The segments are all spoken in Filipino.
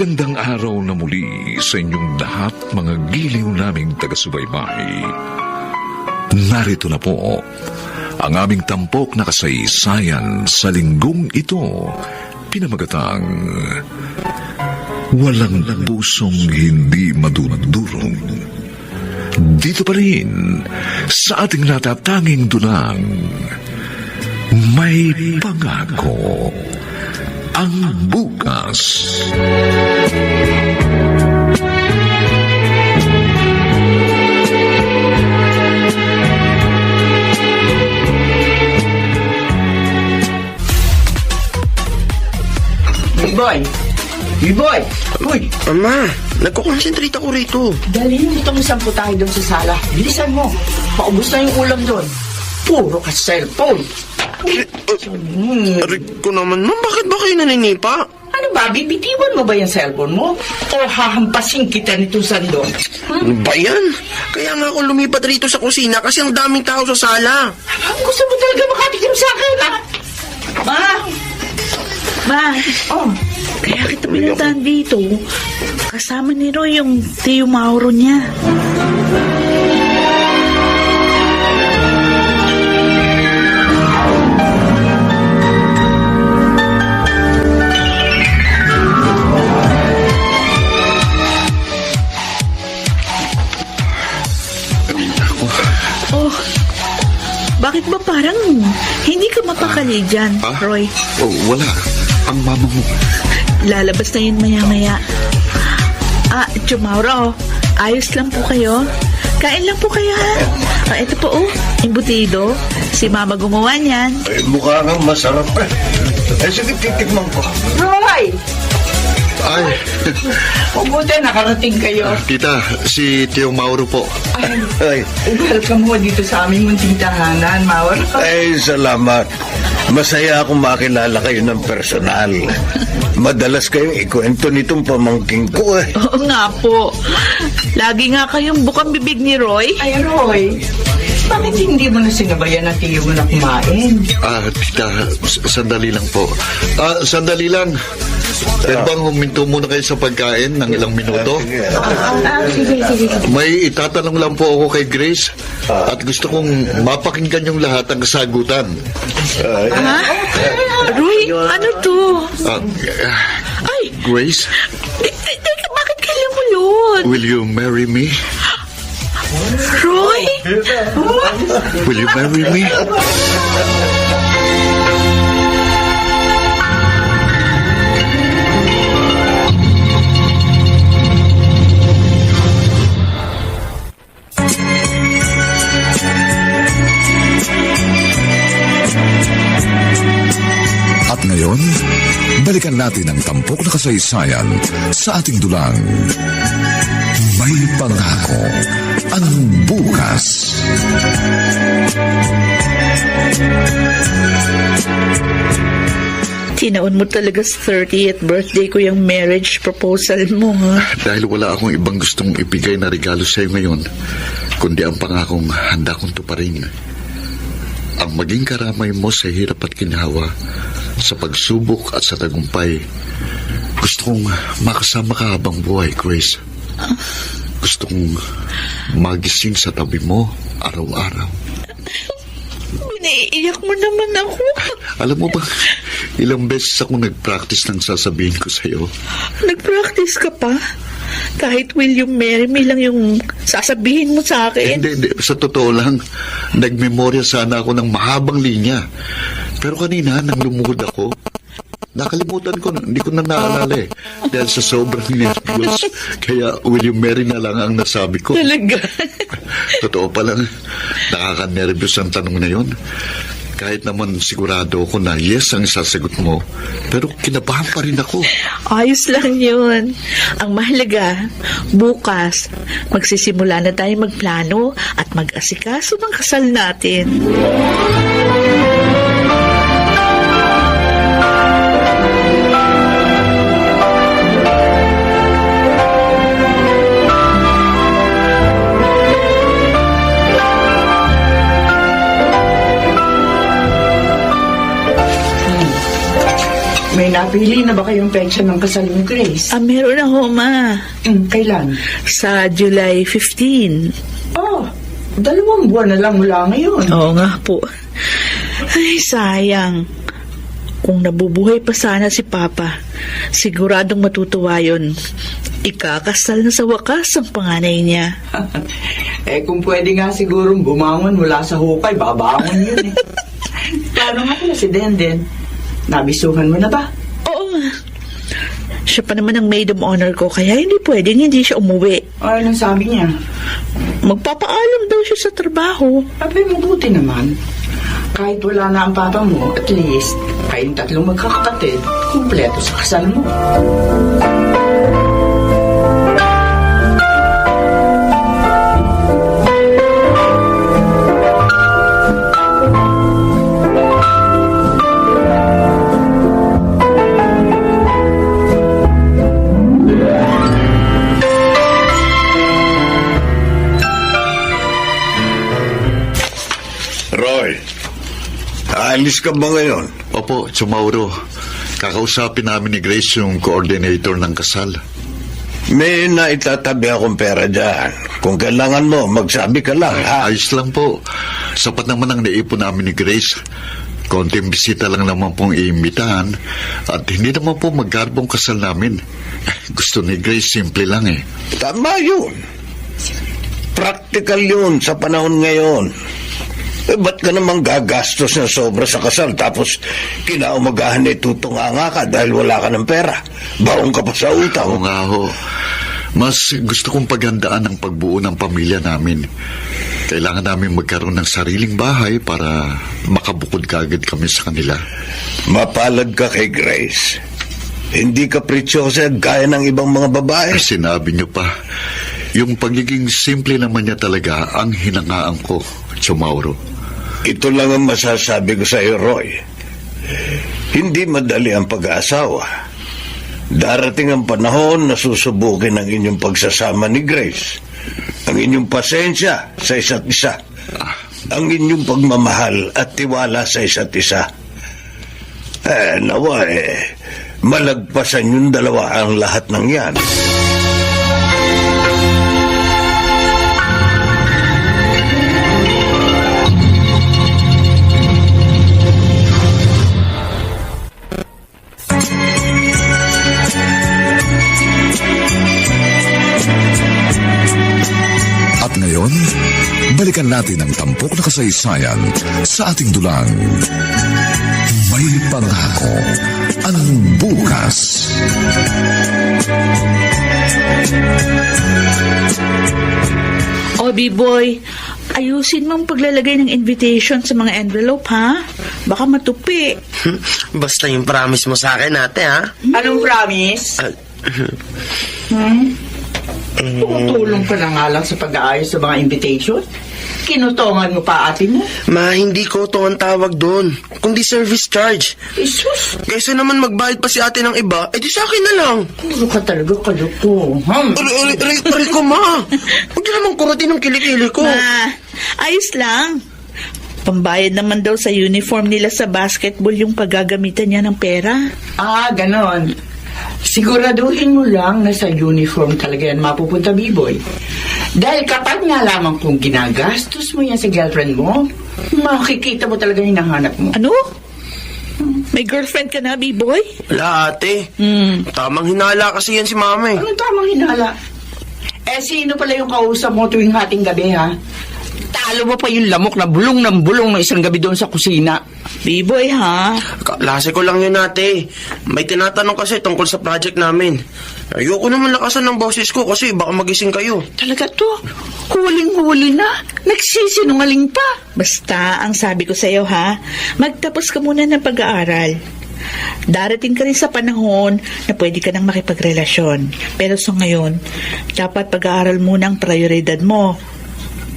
Magandang araw na muli sa inyong lahat, mga giliw naming taga-subaybay. Narito na po ang aming tampok na kasaysayan sa linggong ito, pinamagatang Walang Pusong Hindi Madudurog. Dito pa rin sa ating natatanging dunang May Pangako ang Bukas. Boy! Boy! Uy! Ama, nagkukonsentrate ako rito. Dali mo itong sampu tayo doon sa sala. Bilisan mo. Paubos na yung ulam doon. Puro ka cellphone. Aray ko naman, ma'am, bakit ba kayo naninipa? Ano ba? Bibitiwan mo ba yung cellphone mo? O hahampasin kita nito sandok? Ano ba yan? Kaya nga ako lumipat rito sa kusina kasi ang daming tao sa sala. Gusto mo talaga makatikim sa akin, ha? Ma, Oh, kaya kita pinuntahan dito. Kasama ni Roy yung Tio Mauro niya. Oh, bakit ba parang hindi ka mapakali dyan, Roy? Oh, wala. Ang mama mo. Lalabas na yun maya-maya. Tio Mauro, ayos lang po kayo. Kain lang po kayo, ha? Ito po, embutido. Si Mama gumawa niyan. Ay, mukha nga masarap eh. Ay, sige, titikman ko. Roy! Ay, Mabuti nakarating kayo. tita, si Tio Mauro po. Ay, Welcome mo dito sa aming munting tahanan, Mauro. ay, salamat. Masaya akong makilala kayo ng personal. Madalas kayong ikwento nitong pamangking ko eh. Oo nga po. Lagi nga kayong bukang bibig ni Roy. Ay, Roy, bakit hindi mo na sinabayan ang tiyo mo na kumain? Tita, sandali lang po. Sandali lang. Pwede bang huminto muna kayo sa pagkain ng ilang minuto? Sige. May itatanong lang po ako kay Grace at gusto kong mapakinggan yung lahat ng kasagutan. Ha? Roy, ano to? Ay, Grace, teka, bakit kailan mo yun? will you marry me? Roy? Will you marry me? At ngayon, balikan natin ang tampok na kasaysayan sa ating dulang May Pangako ang Bukas. Tinaon mo talaga sa 30th birthday ko yung marriage proposal mo, ha? Dahil wala akong ibang gustong ibigay na regalo sa'yo ngayon, kundi ang pangakong handa kong tuparin. Ang maging karamay mo sa hirap at ginhawa, sa pagsubok at sa tagumpay. Gusto kong makasama ka habang buhay, Grace. Gusto kong magising sa tabi mo araw-araw. Naiiyak mo naman ako. Alam mo ba, ilang beses ako nag-practice ng sasabihin ko sa'yo. Nag-practice ka pa? Kahit will you marry me lang yung sasabihin mo sa akin. Hindi. Sa totoo lang, nagmemorya sana ako ng mahabang linya. Pero kanina, nang lumuhod ako, nakalimutan ko na, hindi ko na naalala eh. Dahil sa sobrang nervous, kaya will you marry na lang ang nasabi ko. Talaga? Totoo pa lang, nakaka-nervous ang tanong na yun. Kahit naman sigurado ako na yes ang sasagot mo, pero kinabahan pa rin ako. Ayos lang yun. Ang mahalaga, bukas, magsisimula na tayo magplano at mag-asikaso ng kasal natin. May napili na ba kayong petsa ng kasal ni Grace? Meron na ho, ma. Kailan? Sa July 15. Oh, 2 buwan na lang mula ngayon. Oo nga po. Ay, sayang. Kung nabubuhay pa sana si Papa, siguradong matutuwa yun. Ikakasal na sa wakas ang panganay niya. Kung pwede nga sigurong bumangon mula sa hukay, babangon yun eh. Paano nga pala si Denden? Nabisuhan mo na ba? Oo nga. Siya pa naman ang maid of honor ko, kaya hindi pwedeng hindi siya umuwi. Anong sabi niya? Magpapaalam daw siya sa trabaho. Abay, mabuti naman. Kahit wala na ang papa mo, at least, kayong 3 magkakapatid, kumpleto sa kasal mo. Roy, aalis ka ba ngayon? Opo, Chumauro. Kakausapin namin ni Grace yung coordinator ng kasal. May naitatabi akong pera dyan. Kung kailangan mo, magsabi ka lang, ha? Ayos lang po. Sapat naman ang naipon namin ni Grace. Konting bisita lang naman pong iimbitahan at hindi naman po magkarbong kasal namin. Gusto ni Grace simple lang eh. Tama yun. Practical yun sa panahon ngayon. Ba't ka namang gagastos ng sobra sa kasal tapos kinaumagahan ay tutunganga ka dahil wala ka ng pera? Baong ka pa sa Oo utang. nga ho. Mas gusto kong paghandaan ang pagbuo ng pamilya namin. Kailangan namin magkaroon ng sariling bahay para makabukod kaagad kami sa kanila. Mapalad ka kay Grace. Hindi ka pretyosa gaya ng ibang mga babae. Sinabi niyo pa, yung pagiging simple naman niya talaga ang hinangaan ko, Chumauro. Ito lang ang masasabi ko sa iyo, Roy. Hindi madali ang pag-aasawa. Darating ang panahon na susubukin ang inyong pagsasama ni Grace, ang inyong pasensya sa isa't isa, ang inyong pagmamahal at tiwala sa isa't isa. Nawa malagpasan yung dalawa ang lahat ng yan. At ngayon, balikan natin ang tampok na kasaysayan sa ating dulang. May pangako ang bukas. O, B-boy, ayusin mo ang paglalagay ng invitation sa mga envelope, ha? Baka matupi. Basta yung promise mo sa akin, ate, ha? Anong promise? Tumutulong ka na nga lang sa pag-aayos sa mga invitation? Kinutongan mo pa ate mo? Ma, hindi ko ito ang tawag doon, kundi service charge. Isus, Kaysa naman magbayad pa si ate ng iba, edi sa akin na lang. puro ka talaga kaluto. Aray ko, ma. Huwag niyo naman kuratin ang kilikili ko. Ayos lang. Pambayad naman daw sa uniform nila sa basketball yung paggagamitan niya ng pera. Ganon. Siguraduhin mo lang na sa uniform talaga yan mapupunta, B-boy. Dahil kapag nalaman kung ginagastos mo yan sa girlfriend mo, makikita mo talaga yung hinahanap mo. Ano? May girlfriend ka na, B-boy? Wala, ate. Tamang hinala kasi yan si mama, eh. Anong tamang hinala? Sino pala yung kausap mo tuwing hating gabi, ha? Talo mo pa yung lamok na bulong ng bulong ng isang gabi doon sa kusina. B-boy, ha? Klase ko lang yun, ate. May tinatanong kasi tungkol sa project namin. Ayoko naman lakasan ng boses ko kasi baka magising kayo. Talaga to? Huling-huli na? Nagsisinungaling pa? Basta, ang sabi ko sa'yo, ha? Magtapos ka muna ng pag-aaral. Darating ka rin sa panahon na pwede ka nang makipagrelasyon. Pero sa ngayon, dapat pag-aaral muna ang prioridad mo.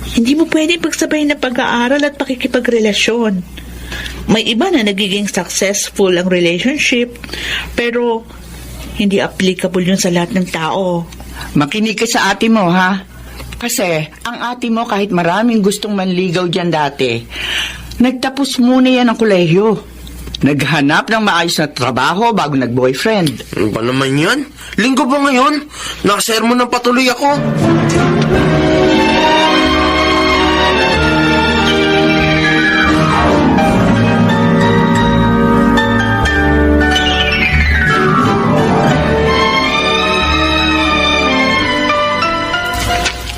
Hindi mo pwede pagsabay na pag-aaral at pakikipagrelasyon. May iba na nagiging successful ang relationship, pero hindi applicable yun sa lahat ng tao. Makinig ka sa ate mo, ha? Kasi, ang ate mo kahit maraming gustong manligaw dyan dati, nagtapos muna yan ang kolehiyo. Naghanap ng maayos na trabaho bago nag-boyfriend. Ano ba naman yan? Linggo ba ngayon? Nakasermon ng patuloy ako.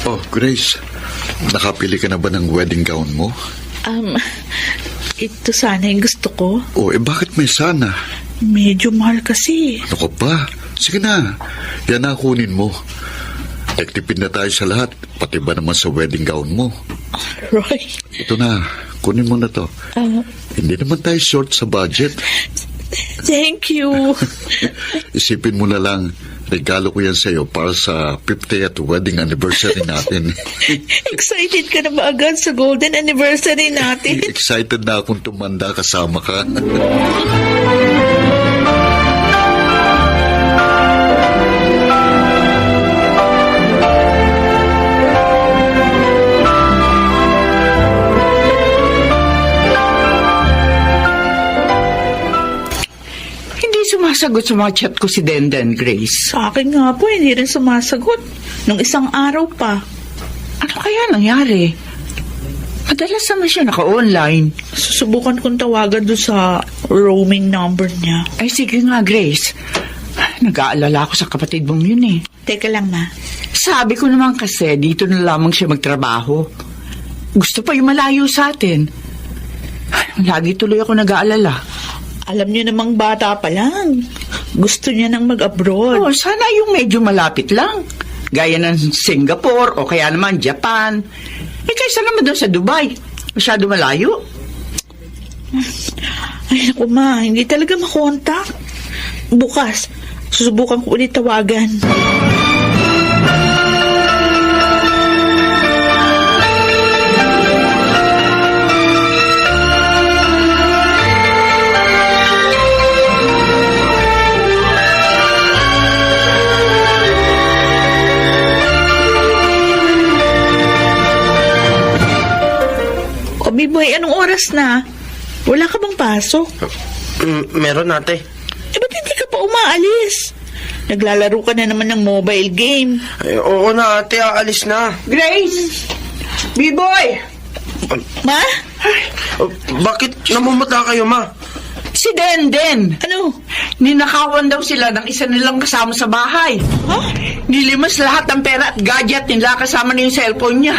Oh, Grace, nakapili ka na ba ng wedding gown mo? Ito sana yung gusto ko. Oh, bakit may sana? Medyo mahal kasi. Ako pa. Sige na, yan na kunin mo. Nagtipid na tayo sa lahat, pati ba naman sa wedding gown mo? Roy, Ito na, kunin mo na to. Hindi naman tayo short sa budget. thank you. Isipin mo na lang, regalo ko yan sa'yo para sa 50th wedding anniversary natin. Excited ka na ba agad sa golden anniversary natin? Excited na akong tumanda kasama ka. Hindi sumasagot sa mga chat ko si Denden, Grace. Sa akin nga po, hindi rin sumasagot. Nung isang araw pa. Ano kaya nangyari? Madalas naman siya naka-online. Susubukan kong tawagan doon sa roaming number niya. Ay, sige nga, Grace. Nag-aalala ako sa kapatid mong yun eh. Teka lang, ma. Sabi ko naman kasi, dito na lamang siya magtrabaho. Gusto pa yung malayo sa atin. Lagi tuloy ako nag-aalala. Alam niyo namang bata pa lang. Gusto niya nang mag-abroad. Oh, sana yung medyo malapit lang. Gaya ng Singapore o kaya naman Japan. Eh, kaysa naman doon sa Dubai. Masyado malayo. Ay, naku ma, hindi talaga makontak. Bukas, susubukan ko ulit tawagan. O, Biboy, anong oras na? Wala ka bang pasok? Meron ate. Ba't hindi ka pa umaalis? Naglalaro ka na naman ng mobile game. Ay, oo na ate, aalis na. Grace! B-boy! Ma? Bakit namumutla kayo, ma? Si Denden! Ano? Ninakawan daw sila ng isa nilang kasama sa bahay. Nilimas lahat ng pera at gadget nila kasama na yung cellphone niya.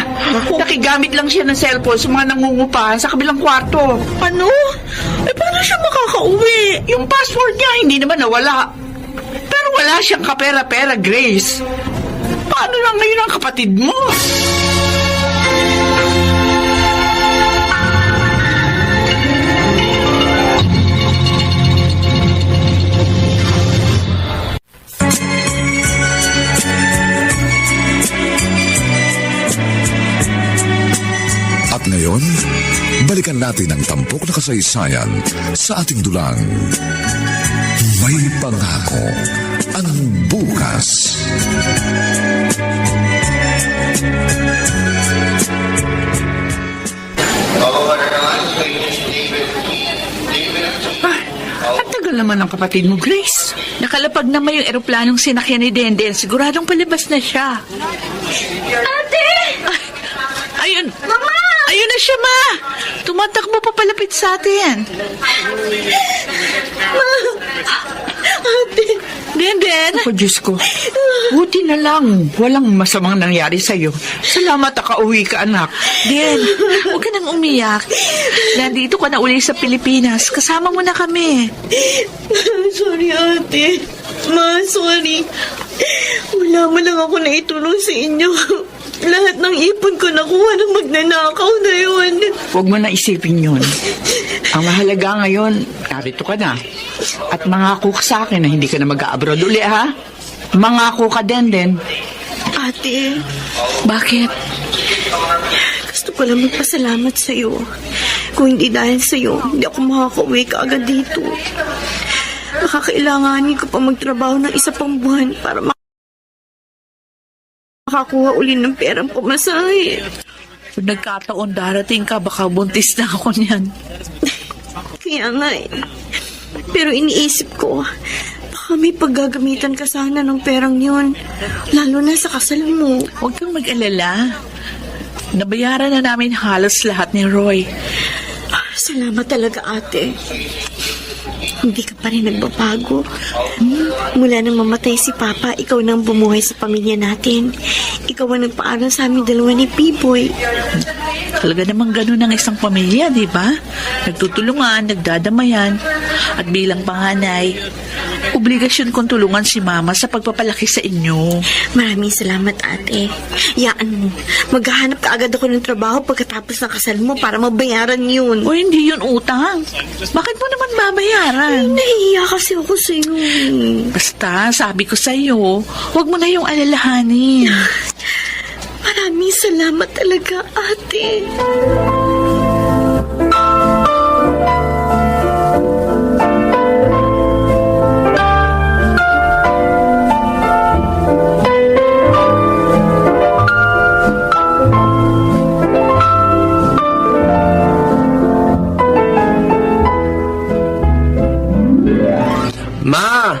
Nakigamit lang siya ng cellphone sa mga nangungupahan sa kabilang kwarto. Ano? Eh, paano siya makakauwi? Yung password niya hindi naman nawala. Pero wala siyang kapera-pera, Grace. Paano lang ngayon ang kapatid mo? At ngayon, balikan natin ang tampok na kasaysayan sa ating dulang. May pangako ang bukas. Ang tagal naman ng kapatid mo, Grace. Nakalapag naman yung eroplanong sinakyan ni Denden. Siguradong palabas na siya. Ate! Ayun! Mama! Ayun na siya, ma! Tumatakbo pa palapit sa atin. Ate! Denden! O Diyos ko, buti na lang. Walang masamang nangyari sa'yo. Salamat nakauwi ka, anak. Den, huwag ka nang umiyak. Nandito ka na uli sa Pilipinas. Kasama mo na kami. Sorry, ate. Ma, sorry. Wala mo lang ako naitulong sa inyo. Lahat ng ipon ko nakuha ng magnanakaw na yun. Huwag mo na isipin yun. Ang mahalaga ngayon, narito ka na. At mangako ka sa akin na hindi ka na mag-abroad uli, ha? Mangako ka din. Ate, Bakit? gusto ko lang magpasalamat sa'yo. Kung hindi dahil sa'yo, hindi ako makakauwi ka agad dito. Makakailanganin ko pa magtrabaho ng isa pang buwan para makakuha uli ng perang pamasahe. Kung nagkataon darating ka, baka buntis na ako niyan. Kaya nga Pero iniisip ko, baka may paggagamitan ka sana ng perang yun. Lalo na sa kasal mo. Huwag kang mag-alala. Nabayaran na namin halos lahat ni Roy. Salamat talaga, ate. Hindi ka pa rin nagbabago. Mula nang mamatay si Papa, ikaw nang bumuhay sa pamilya natin. Ikaw ang nagpaaral sa amin dalawa ni Piboy. Talaga namang ganun ang isang pamilya, di ba? Nagtutulungan, nagdadamayan. At bilang panganay, obligasyon kong tulungan si Mama sa pagpapalaki sa inyo. Maraming salamat, ate. Yaan mo, maghahanap ka agad ako ng trabaho pagkatapos ng kasal mo para mabayaran yun. O hindi yun utang. Bakit mo naman babayaran? Nahihiya kasi ako sa'yo. Basta, sabi ko sa'yo, huwag mo na yung alalahanin. Maraming salamat talaga, ate. Ma!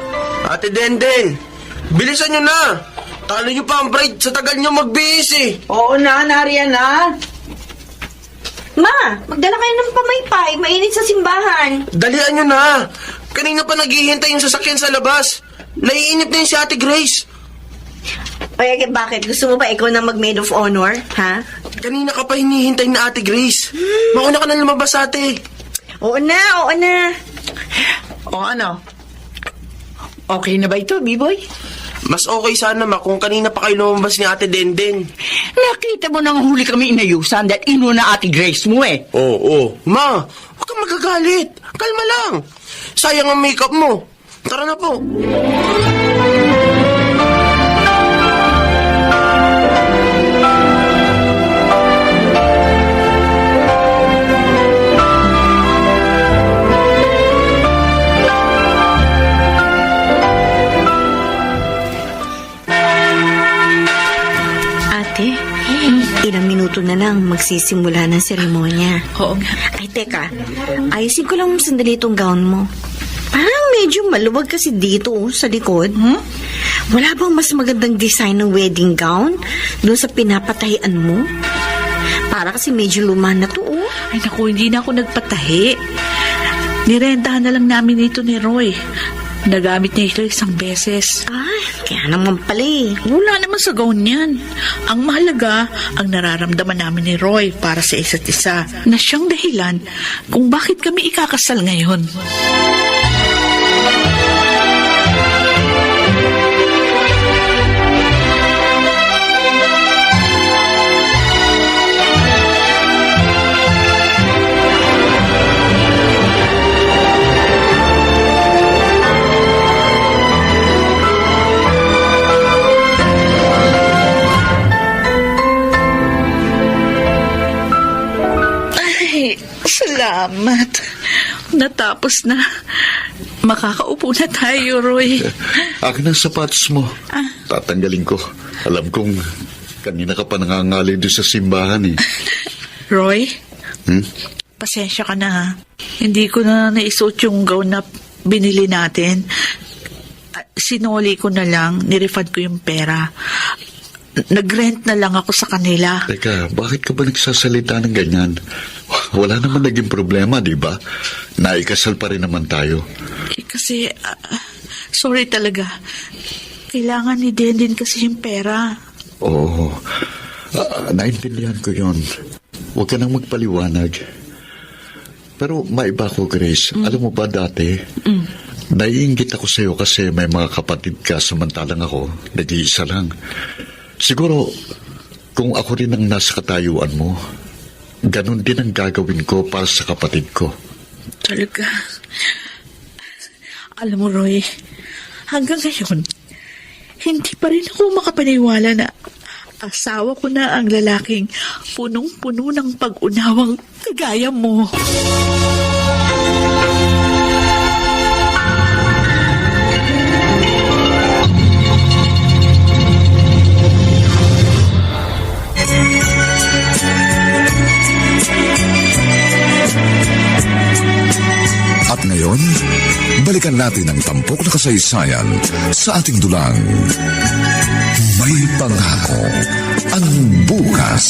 Ate Denden! Bilisan nyo na! Talo nyo pa ang bride sa tagal nyo magbihis eh! Oo na, nariyan na. Ma, magdala kayo ng pamaypay. Mainit sa simbahan. Dalian nyo na! Kanina pa naghihintay yung sasakyan sa labas. Naiinip na yun si Ate Grace. Oye, bakit? Gusto mo ba ikaw na mag-maid of honor? Ha? Kanina ka pa hinihintay na Ate Grace. Mauna ka na lumabas, ate. Oo na, oo na. O ano? Okay na ba ito, B-boy? Mas okay sana, ma, kung kanina pa kayo lumabas ni Ate Denden. Nakita mo nang huli kami inayusan dahil inuna Ate Grace mo eh. Oo. Ma, huwag kang magagalit. Kalma lang. Sayang ang makeup mo. Tara na po. Ate, ilang minuto na lang magsisimula ng seremonya. Oo nga. Ay, teka. Ayusin ko lang sandali itong gown mo. Parang medyo maluwag kasi dito sa likod. Wala bang mas magandang design ng wedding gown doon sa pinapatahian mo? Para kasi medyo luma na to, oh. Ay naku, hindi na ako nagpatahi. Nirentahan na lang namin ito ni Roy. Nagamit niya ito isang beses. Ay, kaya naman pala eh. Wala naman sa gown yan. Ang mahalaga, ang nararamdaman namin ni Roy para sa isa't isa na siyang dahilan kung bakit kami ikakasal ngayon. Salamat. Natapos na. Makakaupo na tayo, Roy. Akin ang sapatos mo. Tatanggalin ko. Alam kong kanina ka pa nangangalay doon sa simbahan eh. Roy, pasensya ka na ha. Hindi ko na naisuot yung gown na binili natin. Sinoli ko na lang, nirefund ko yung pera. Nag-rent na lang ako sa kanila. Teka, bakit ka ba nagsasalita ng ganyan? Wala naman naging problema, di ba? Naikasal pa rin naman tayo. Kasi, sorry talaga. Kailangan ni Denden kasi yung pera. Oo. Naintindihan ko yon. Huwag ka nang magpaliwanag. Pero maiba ko, Grace. Alam mo ba dati, naiinggit ako sa'yo kasi may mga kapatid ka samantalang ako, nag-iisa lang. Siguro, kung ako rin ang nasa katayuan mo, ganun din ang gagawin ko para sa kapatid ko. Talaga. Alam mo, Roy, hanggang ngayon, hindi pa rin ako makapaniwala na asawa ko na ang lalaking punong-puno ng pag-unawang kagaya mo. At ngayon, balikan natin ang tampok na kasaysayan sa ating dulang. May pangako ang bukas.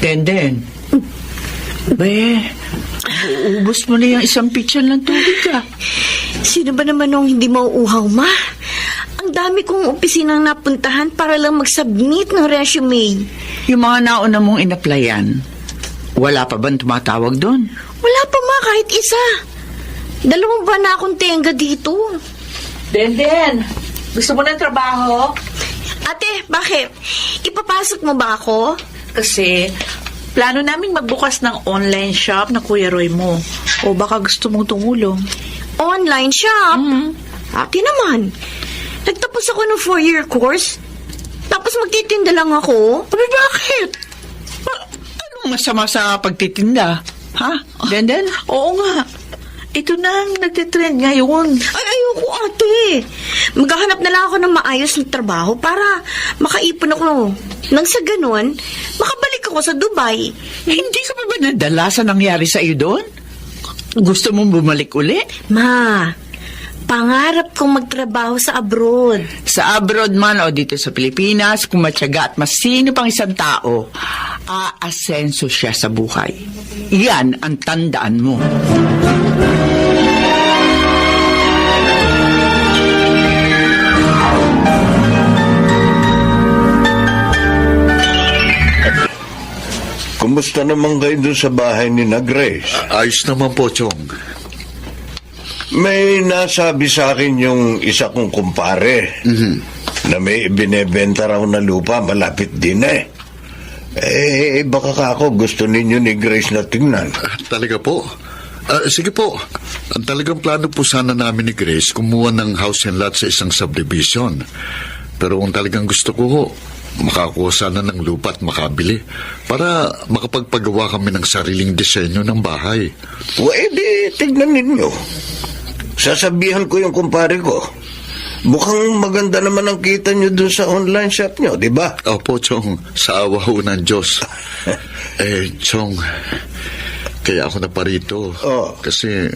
Denden. Be, uubos mo na yung isang pitsan ng tubig ah. Sino ba naman nung hindi mauuhaw, ma? Ang dami kong opisinang napuntahan para lang mag-submit ng resume. Yung mga nauna mong inaplayan, wala pa bang tumatawag doon? Wala pa, ma, kahit isa. 2 buwan na akong tenga dito. Denden, gusto mo ng trabaho? Ate, bakit? Ipapasok mo ba ako? Kasi plano namin magbukas ng online shop na Kuya Roy mo. O baka gusto mong tumulong. Online shop? Ate naman. Nagtapos ako ng 4-year course. Tapos magtitinda lang ako. Pero bakit? Anong masama sa pagtitinda? Ha? Denden? Oo nga. Ito na ang nagtitrend ngayon. Ay, ayoko, ate. Maghahanap na lang ako ng maayos na trabaho para makaipon ako. Nang sa ganun, makabalik ako sa Dubai. Hindi ka pa ba nadala sa nangyari sa iyo doon? Gusto mong bumalik uli? Ma, pangarap kong magtrabaho sa abroad. Sa abroad man o dito sa Pilipinas, kung matyaga at masino pang isang tao, aasenso siya sa buhay. Yan ang tandaan mo. Kumusta naman kayo doon sa bahay ni na Grace? Ayos naman po, Chong. May nasabi sa akin yung isa kong kumpare na may binebenta raw na lupa malapit din eh. Baka ka ako gusto ninyo ni Grace na tingnan. Talaga po? Sige po. Ang talagang plano po sana namin ni Grace, kumuha ng house and lot sa isang subdivision. Pero ang talagang gusto ko ho, makakuha sana ng lupa at makabili para makapagpagawa kami ng sariling disenyo ng bahay. Pwede, tignan ninyo. Sasabihan ko yung kumpare ko. Mukhang maganda naman ang kita nyo dun sa online shop nyo, di ba? Opo, Chong. Sa awa ho ng Diyos. Chong, kaya ako na parito. Oh. Kasi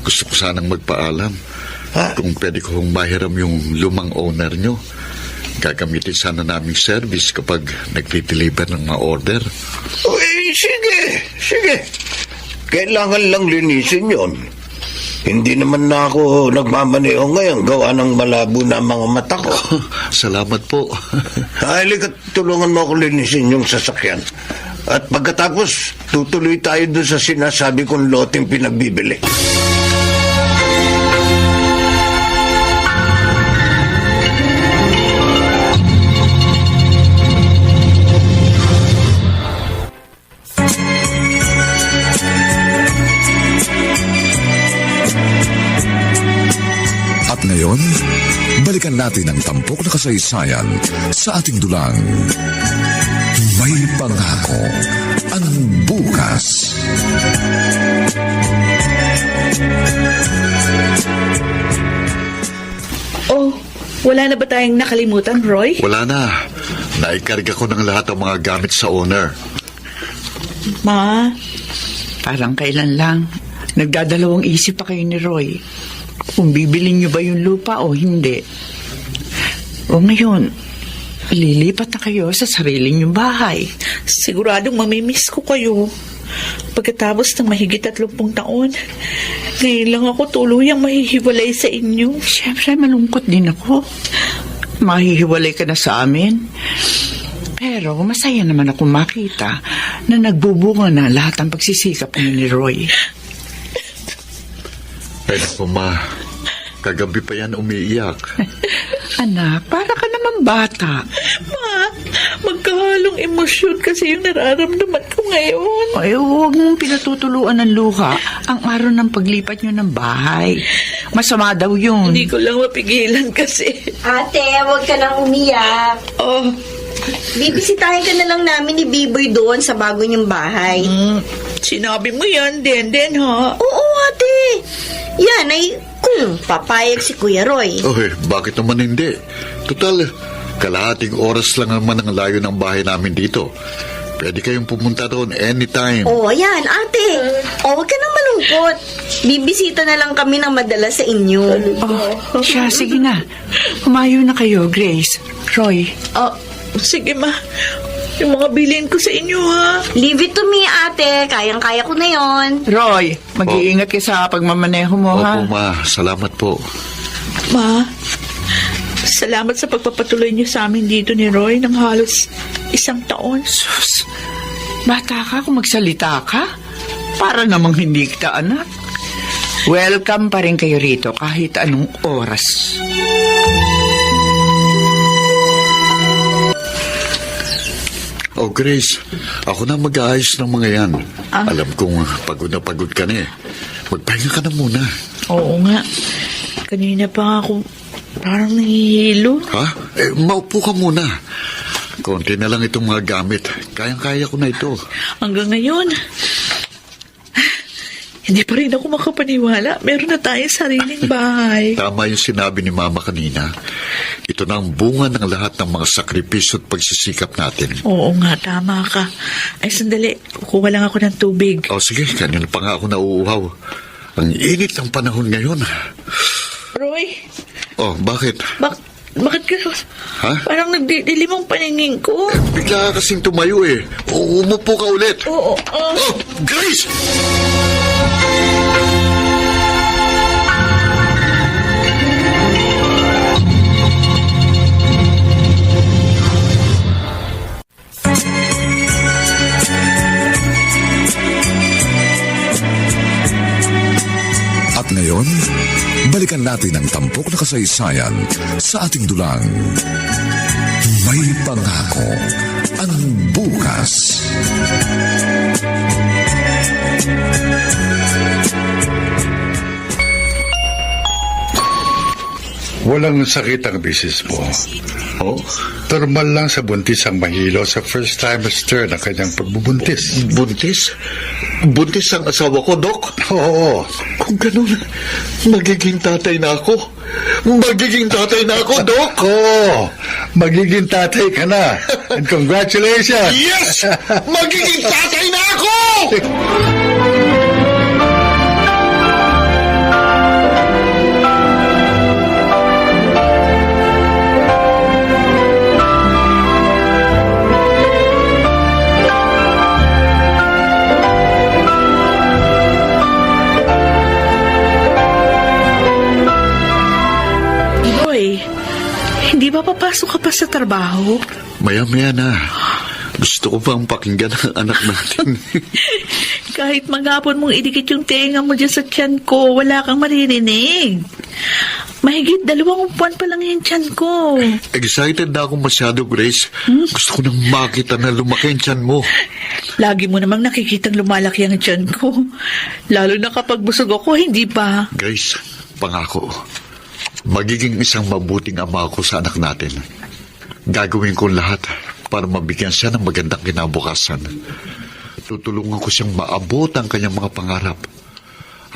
gusto ko sanang magpaalam. Ha? Kung pwede kong mahiram yung lumang owner nyo, gagamitin sana naming service kapag nag-deliver ng mga order. Sige. Kailangan lang linisin yon. Hindi naman na ako nagmamaneho ngayon, gawa ng malabo na mga mata ko. Salamat po. Halika, tulungan mo ako linisin yung sasakyan. At pagkatapos, tutuloy tayo doon sa sinasabi kong loteng pinagbibili. At ngayon, balikan natin ang tampok na kasaysayan sa ating dulang. May pangako ang bukas. Oh, wala na ba tayong nakalimutan, Roy? Wala na. Naikarga ko ng lahat ng mga gamit sa owner. Ma, Parang kailan lang, nagdadalawang isip pa kayo ni Roy kung bibilin niyo ba yung lupa o hindi. O ngayon, lilipat na kayo sa sarili niyong bahay. siguradong mamimiss ko kayo. Pagkatapos ng mahigit 30 taon, ngayon lang ako tuluyang mahihiwalay sa inyo. Siyempre, malungkot din ako. Mahihiwalay ka na sa amin. Pero masaya naman ako makita na nagbubunga na lahat ng pagsisikap ni Roy. Pero po, Ma, kagabi pa yan umiiyak. Anak, para ka naman bata. Ma, magkahalong emosyon kasi yung nararamdaman ko ngayon. Ay, huwag mong pinatutuluan ng luha ang araw ng paglipat nyo ng bahay. Masama daw yun. Hindi ko lang mapigilan kasi. Ate, huwag ka nang umiyak. Oh, Bibisitahin ka na lang namin ni Biboy doon sa bago niyong bahay. sinabi mo yan, Den, ha? Oo, ate. Yan ay kung papayag si Kuya Roy. Bakit naman hindi? Total, Kalahating oras lang naman ang layo ng bahay namin dito. Pwede kayong pumunta doon anytime. Oh, ayan, ate. Oh, wag ka nang malungkot. Bibisita na lang kami ng madalas sa inyo. Oh, siya, sige na. Humayo na kayo, Grace. Roy. Sige ma. Yung mga bilhin ko sa inyo ha. Leave it to me, ate. Kayang-kaya ko na yon. Roy, mag-iingat ka sa pagmamaneho mo, ha? Opo, ma. Salamat po. Ma, salamat sa pagpapatuloy niyo sa amin dito ni Roy ng halos 1 taon. Sus, bata ka kung magsalita ka. Para namang hindi kita anak. Welcome pa rin kayo rito kahit anong oras. Oh, Grace, ako na mag-aayos ng mga yan. Alam kong pagod na pagod ka na eh. Magpahinga ka na muna. Oo nga. Kanina pa ako parang nahihilo. Ha? Maupo ka muna. Konti na lang itong mga gamit. Kayang-kaya ko na ito. Hanggang ngayon, hindi pa rin ako makapaniwala. Meron na tayong sariling bahay. Tama yung sinabi ni Mama kanina. Ito na ang bunga ng lahat ng mga sakripisyo at pagsisikap natin. Oo nga, tama ka. Ay, sandali. Kukuha lang ako ng tubig. Oh, sige. Kanina pa nga ako nauuhaw. Ang init ng panahon ngayon. Roy, Oh, bakit? bakit ka? Ha? Parang nagdidilim ang paningin ko. Bigla ka kasing tumayo eh. Umupo ka ulit. Oo. Oh, Grace! At ngayon, balikan natin ang tampok na kasaysayan sa ating dulang. May pangako ang bukas. Walang sakit ang bisis mo. Oh, Normal lang sa buntis ang mahilo sa first trimester ng kanyang pagbubuntis. buntis? Buntis ang asawa ko, Dok? Oo. Kung ganun, magiging tatay na ako. Magiging tatay na ako, Dok! Oo. Magiging tatay ka na. And congratulations! Yes! Magiging tatay na ako! Roy, hindi ba papasok ka pa sa trabaho? Maya-maya na. Gusto ko pang pakinggan ang anak natin. Kahit maghapon mong idikit yung tenga mo dyan sa tiyan ko, wala kang maririnig. Mahigit 2 buwan pa lang yung tiyan ko. Excited na ako masyado, Grace. Gusto ko nang makita na lumaki ang tiyan mo. Lagi mo namang nakikitang lumalaki ang tiyan ko. Lalo na kapag busog ako, hindi ba? Grace, pangako. Magiging isang mabuting ama ako sa anak natin. Gagawin ko lahat para mabigyan siya ng magandang kinabukasan. Tutulungan ko siyang maabot ang kanyang mga pangarap.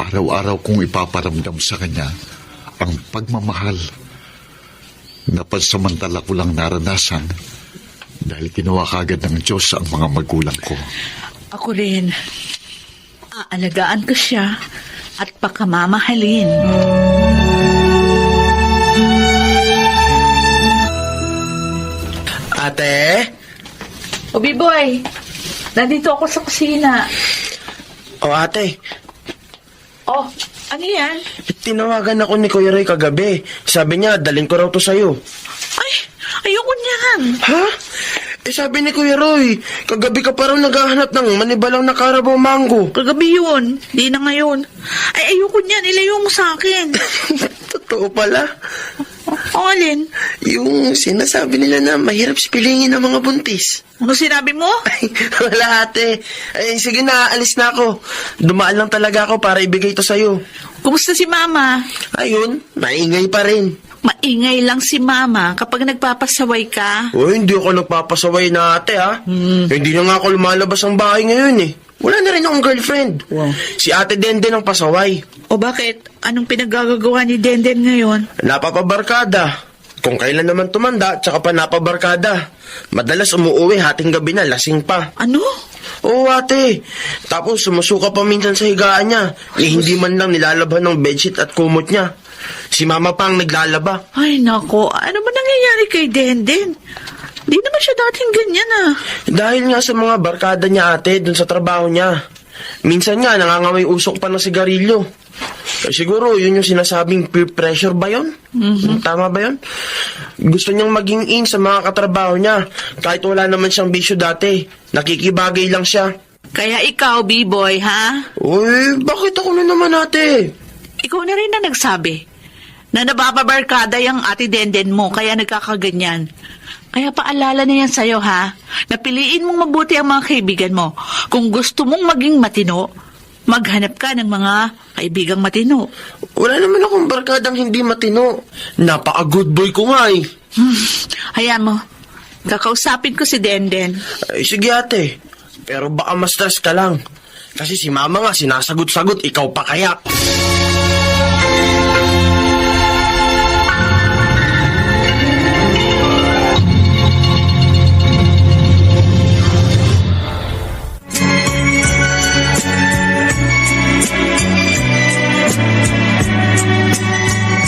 Araw-araw kong ipaparamdam sa kanya ang pagmamahal na pansamantala ko lang naranasan dahil ginawa kagad ng Diyos ang mga magulang ko. Ako rin. Aalagaan ko siya at pakamamahalin. Ate? O, B-boy, nandito ako sa kusina. O ate, Oh, ano yan? tinawagan ako ni Kuya Roy kagabi. Sabi niya, dalhin ko raw to sa'yo. Ay, ayoko niyan. Ha? Sabi ni Kuya Roy, kagabi ka pa raw naghahanap ng manibalang na Carabao mango. Kagabi yun, di na ngayon. Ay, ayoko niyan, ilayo mo sa akin. Totoo pala. O, alin? Yung sinasabi nila na mahirap spilingin ng mga buntis. Ano sinabi mo? Ay, wala ate. Ay, sige na, alis na ako. Dumaan lang talaga ako para ibigay to sa'yo. Kumusta si Mama? Ayun, maingay pa rin. Maingay lang si Mama kapag nagpapasaway ka. O, hindi ako nagpapasaway na ate ha. Hindi na nga ako lumalabas ng bahay ngayon eh. Wala na rin akong girlfriend. Wow. Si ate Denden ang pasaway. O bakit? Anong pinaggagawa ni Denden ngayon? Napapabarkada. Kung kailan naman tumanda, tsaka pa napabarkada. Madalas umuwi hating gabi na, lasing pa. Ano? Oo, ate. Tapos sumusuka pa minsan sa higaan niya. Hindi man lang nilalabhan ng bedsheet at kumot niya. Si mama pa ang naglalaba. Ay, nako. Ano ba nangyayari kay Denden? Di naman siya dating ganyan ah. Dahil nga sa mga barkada niya, ate, dun sa trabaho niya. Minsan nga, nangangamay usok pa ng sigarilyo. Siguro, yun yung sinasabing peer pressure ba yun? Tama ba yun? Gusto niyang maging in sa mga katrabaho niya. Kahit wala naman siyang bisyo dati. Nakikibagay lang siya. Kaya ikaw, B-boy, ha? Uy, bakit ako na naman, ate? Ikaw na rin na nagsabi na nabababarkada yung ate Denden mo, kaya nagkakaganyan. Kaya paalala na yan sa'yo, ha? Napiliin mong mabuti ang mga kaibigan mo. Kung gusto mong maging matino, maghanap ka ng mga kaibigang matino. Wala naman akong barkadang hindi matino. Napaka-good boy ko nga eh. Hayaan mo, kakausapin ko si Denden. Ay, sige ate. Pero baka ma-stress ka lang. Kasi si mama nga sinasagot-sagot, ikaw pa kaya.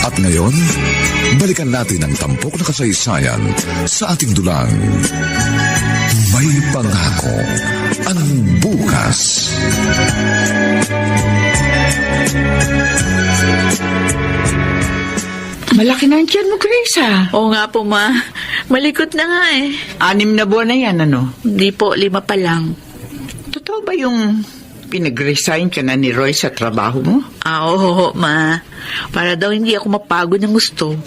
At ngayon, balikan natin ang tampok na kasaysayan sa ating dulang. May pangako ang bukas. Malaki na ang tiyan mo, Grace, ha? Oo nga po, ma. Malikot na nga eh. 6 na buwan na yan, ano? Hindi po, 5 pa lang. Totoo ba yung pinag-resign ka na ni Roy sa trabaho mo? Oo, ma. Para daw hindi ako mapagod ng gusto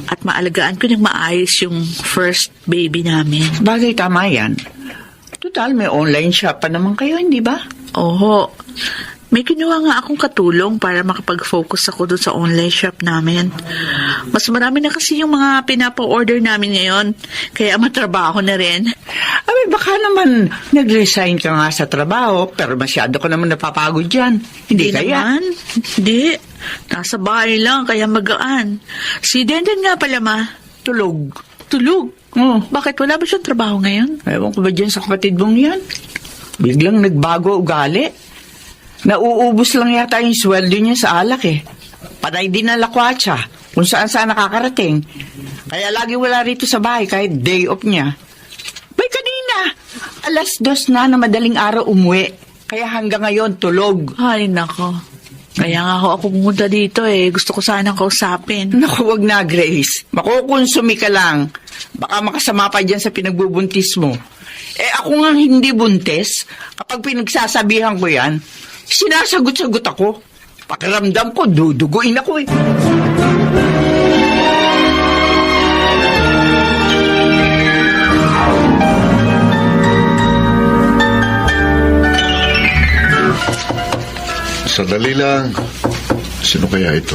at maalagaan ko ng maayos yung first baby namin. Bagay, tama yan. Total, may online shop pa naman kayo, hindi ba? Oo. May kinuha nga akong katulong para makapag-focus ako doon sa online shop namin. Mas marami na kasi yung mga pinapa-order namin ngayon, kaya matrabaho na rin. Ay, baka naman nag-resign ka nga sa trabaho, pero masyado ka naman napapagod dyan. Hindi kaya? Naman. Hindi. Nasa bahay lang, kaya magaan. Si Denden nga pala, ma. Tulog. Tulog. Oh. Bakit? Wala ba siyang trabaho ngayon? Ewan ko ba dyan sa kapatid mong yan? Biglang nagbago ugali. Nauubos lang yata yung sweldo niya sa alak eh. Patay din ang lakwatsa kung saan nakakarating. Kaya lagi wala rito sa bahay kahit day off niya. Bay, kanina, 2:00 na madaling araw umuwi. Kaya hanggang ngayon tulog. Ay, nako. Kaya nga ako pumunta dito eh. Gusto ko sanang kausapin. Naku, wag na, Grace. Makukonsumi ka lang. Baka makasama pa dyan sa pinagbubuntis mo. Eh, ako nga hindi buntis. Kapag pinagsasabihan ko yan, sinasagot-sagot ako. Pakiramdam ko, duduguin ako eh. Sandali lang. Sino kaya ito?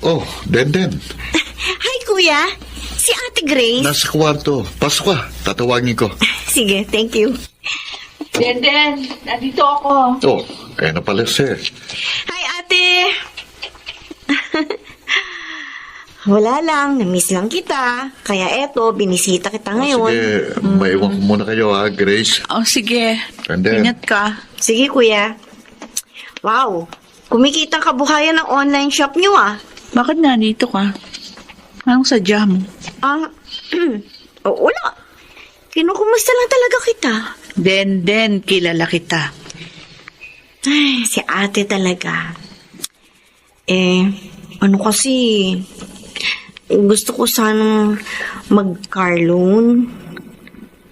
Oh, Denden. Hi, Kuya. Si Ate Grace. Nasa kwarto. Pasok ka. Tatawagin ko. Sige, thank you. Denden, nandito ako. Oh, kaya na pala sir. Hi, Ate. Wala lang, na-miss lang kita. Kaya eto, binisita kita ngayon. Sige, maiwan ko muna kayo ha, Grace. Oh, sige. Denden. Ingat ka. Sige, Kuya. Wow, kumikita ang kabuhayan ng online shop niyo ah. Bakit nandito ka? Anong sadya mo? Wala. Kinukumusta lang talaga kita. Denden, kilala kita. Ay, si ate talaga. Ano kasi, gusto ko sanang mag-car loan.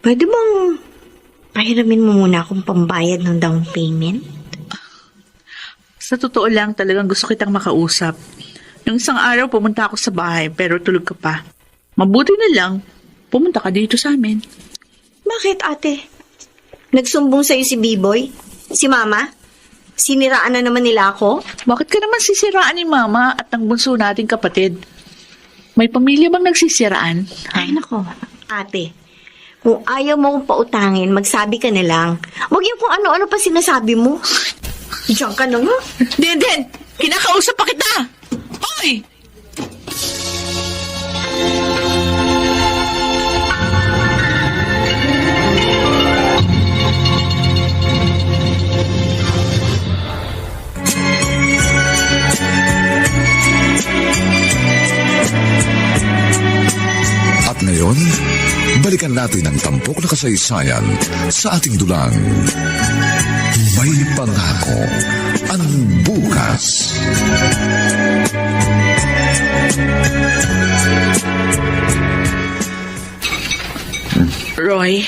Pwede bang pahiramin mo muna akong pambayad ng down payment? Sa totoo lang, talagang gusto kitang makausap. Nung isang araw, pumunta ako sa bahay, pero tulog ka pa. Mabuti na lang, pumunta ka dito sa amin. Bakit, ate? Nagsumbong sa'yo si B-Boy? Si Mama? Siniraan na naman nila ako? Bakit ka naman sisiraan ni Mama at ng bunso nating kapatid? May pamilya bang nagsisiraan? Ay, nako. Ate, kung ayaw mo kong pautangin, magsabi ka na lang. Huwag yung kung ano-ano pa sinasabi mo. Diyan ka na nga. Denden, kinakausap pa kita! balikan natin ang tampok na kasaysayan sa ating dulang. May pangako ang bukas. Roy,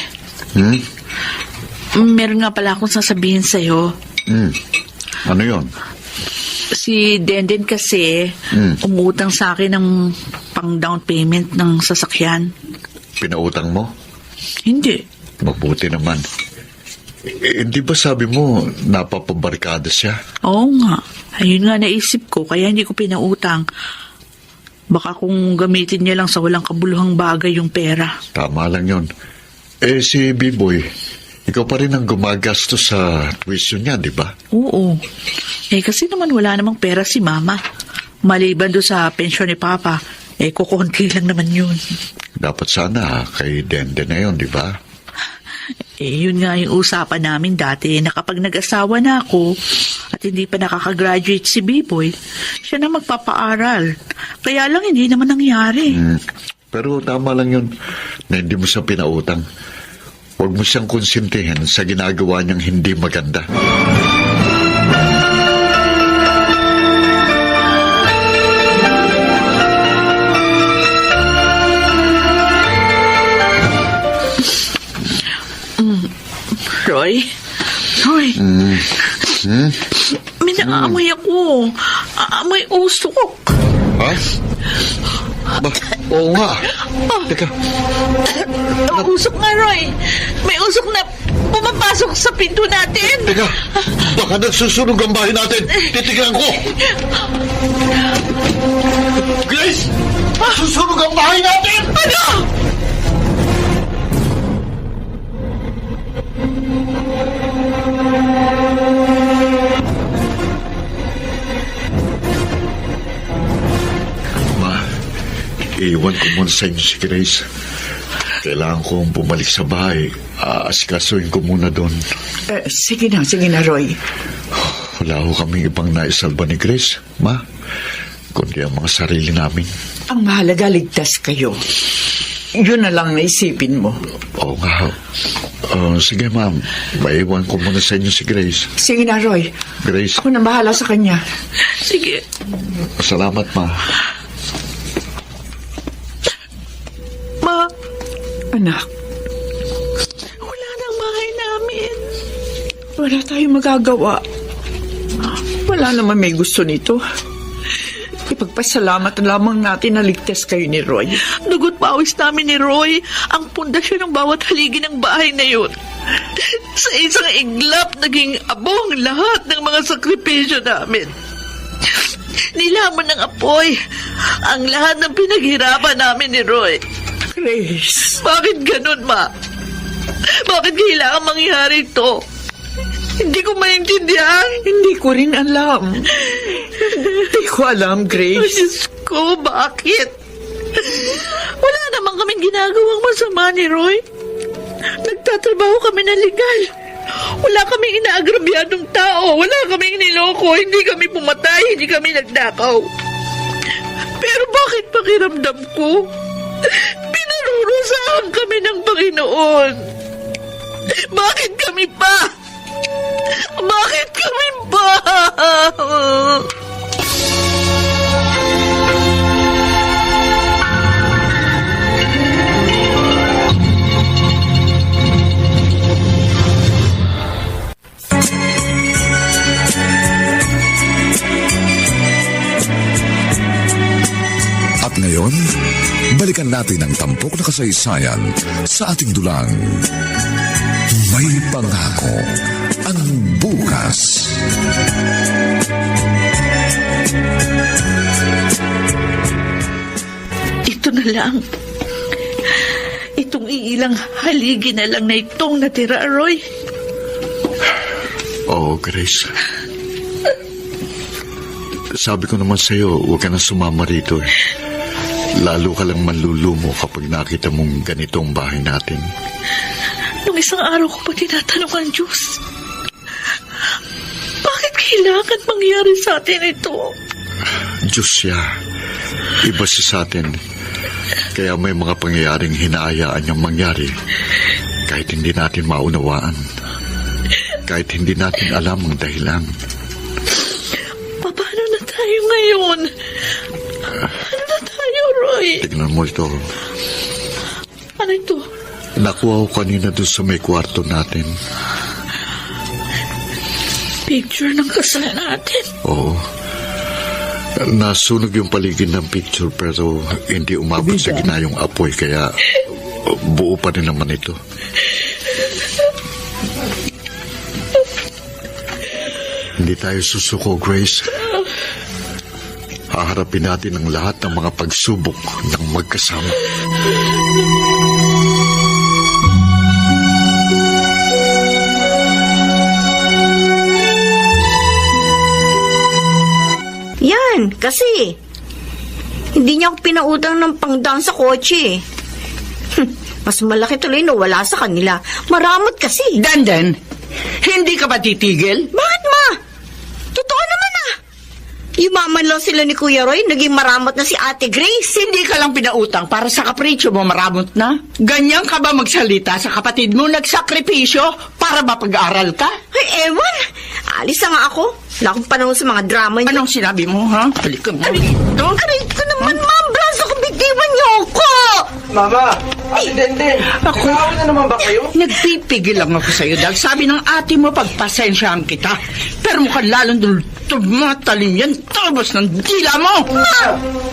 meron nga pala akong sasabihin sa'yo. Ano yon? Si Denden kasi umutang sa akin ng pang down payment ng sasakyan. Pinautang mo? Hindi. Mabuti naman. Hindi ba sabi mo napapabarkada siya? Oo nga. Ayun nga naisip ko, kaya hindi ko pinautang. Baka kung gamitin niya lang sa walang kabuluhang bagay yung pera. Tama lang yon. Si B-Boy, ikaw pa rin ang gumagastos sa tuition niya, di ba? Oo. Kasi naman wala namang pera si Mama. Maliban doon sa pensyon ni Papa, kukunti lang naman yun. Dapat sana kay Denden na yun, di ba? Yun nga yung usapan namin dati na kapag nag-asawa na ako at hindi pa nakakagraduate si B-Boy, siya na magpapaaral. Kaya lang hindi naman nangyari. Pero tama lang yun na hindi mo siya pinautang. Huwag mo siyang konsintihin sa ginagawa niyang hindi maganda. Roy? May naamoy ako. Amoy usok. Ha? Oo nga. Teka. Usok nga, Roy. May usok na pumapasok sa pinto natin. Teka. Baka nagsusunog ang bahay natin. Titigan ko. Grace! Susunog ang bahay natin! Ano? Iiwan ko muna sa inyo si Grace. Kailangan kong bumalik sa bahay. Asikasuhin ko muna doon. Sige na, Roy. Wala ho kaming ibang naisalba ni Grace, Ma. Kundi ang mga sarili namin. Ang mahalaga, ligtas kayo. Yun na lang naisipin mo. Oo nga ho. Sige, ma'am. Maiwan ko muna sa inyo si Grace. Sige na, Roy. Grace. Ako nang bahala sa kanya. Sige. Salamat, Ma. Anak, Wala nang bahay namin. wala tayong magagawa. Wala naman may gusto nito. Ipagpasalamat lamang natin na ligtas kayo ni Roy. Dugot pawis namin ni Roy ang pundasyon ng bawat haligi ng bahay na yun. Sa isang iglap, naging abong lahat ng mga sakripisyo namin. Nilamon ng apoy ang lahat ng pinaghirapan namin ni Roy. Grace. Bakit ganun, Ma? Bakit kailangan mangyari ito? Hindi ko maintindihan. Hindi ko rin alam. Hindi ko alam, Grace. Diyos ko, bakit? Wala naman kaming ginagawang masama ni Roy. Nagtatrabaho kami na legal. Wala kaming inaagrabyadong tao. Wala kaming niloko. Hindi kami pumatay. Hindi kami nagdakaw. Pero bakit pakiramdam ko? Pinarurusahan kami ng Panginoon. Bakit kami pa? Bakit kami pa? At ngayon, balikan natin ang tampok na kasaysayan sa ating dulang. May pangako ang bukas. Ito na lang. Itong iilang haligi na lang na itong natira, Roy. Oo, Grace. Sabi ko naman sa'yo, huwag ka na sumama rito. Lalo ka lang manlulumo kapag nakita mong ganitong bahay natin. Nung isang araw ko pa tinatanong ang Diyos, bakit kailangan mangyari sa atin ito? Diyos siya. Iba siya sa atin. Kaya may mga pangyayaring hinahayaan niyang mangyari kahit hindi natin maunawaan. Kahit hindi natin alam ang dahilan. Paano na tayo ngayon? Ano na tayo, Roy? Tignan mo ito. Ano ito? Nakuha ko kanina doon sa may kwarto natin. Picture ng kasal natin. Oo. Nasunog yung paligid ng picture pero hindi umabot sa ginayong apoy kaya buo pa rin naman ito. Hindi tayo susuko, Grace. Haharapin natin ang lahat ng mga pagsubok ng magkasama. Yan, kasi hindi niya ako pinautang ng pangdaan sa kotse. Mas malaki tuloy na wala sa kanila. Maramot kasi. Dandan, hindi ka ba titigil? Bakit, ma? Totoo naman ah. Yumaman lang sila ni Kuya Roy, naging maramot na si Ate Grace. Hindi ka lang pinautang para sa kapritsyo mo maramot na? Ganyan ka ba magsalita sa kapatid mo nagsakripisyo para mapag-aral ka? Ay, ewan. Alis na nga ako. Wala akong panahon sa mga drama niyo. Anong sinabi mo, ha? Halika mo dito. Aray ko naman, ma'am. Braso ko, bitiwan niyo ako. Mama, Ate Denden, Ako? nag-aaway na naman ba kayo? Nagpipigil lang ako sa'yo dahil sabi ng ate mo pagpasensyahan kita. Pero mukhang lalong tumatalim yan tapos ng dila mo.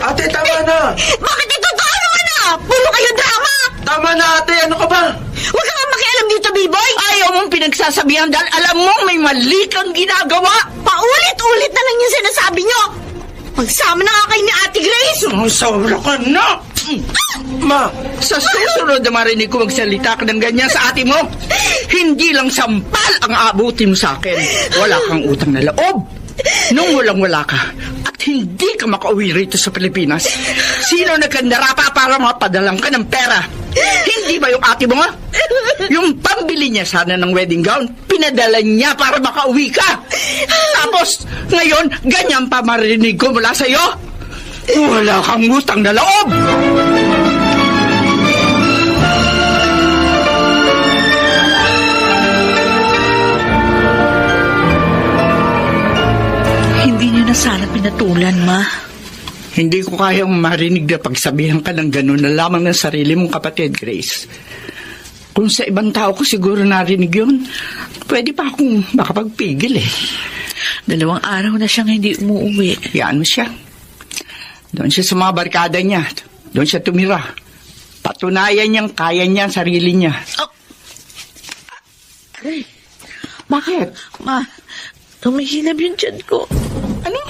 Ate, tama na. Bakit ito totoo naman ah? Puro kayo drama. Tama na, ate. Ano ka ba? Huwag ka nga makialam dito, B-boy. Ayaw mong pinagsasabihan dahil alam mo may mali kang ginagawa. Paulit-ulit na lang yung sinasabi niyo. Magsama na nga kayo ni Ate Grace. Sobra ka na. Ma, Sa susunod na marinig ko magsalita ka ng ganyan sa ate mo, hindi lang sampal ang aabutin mo sa akin. Wala kang utang na loob. Nung walang-wala ka at hindi ka makauwi rito sa Pilipinas, sino nagkandara pa para mapadalang ka ng pera? Hindi ba yung ate mo? Yung pambili niya sana ng wedding gown, pinadala niya para makauwi ka. Tapos, ngayon, ganyan pa marinig ko mula sa'yo? Wala kang utang na loob! Hindi niyo na sana pinatulan, ma. Hindi ko kayang marinig na pagsabihan ka ng gano'n na lamang ng sarili mong kapatid, Grace. Kung sa ibang tao ko siguro narinig yun, pwede pa akong makapagpigil eh. 2 araw na siyang hindi umuwi. Yan mo siya. Doon siya sa mga barkada niya. Doon siya tumira. Patunayan niyang kaya niya ang sarili niya. Oh. Aray, Bakit? ma, tumihilab yung tiyan ko. Ano?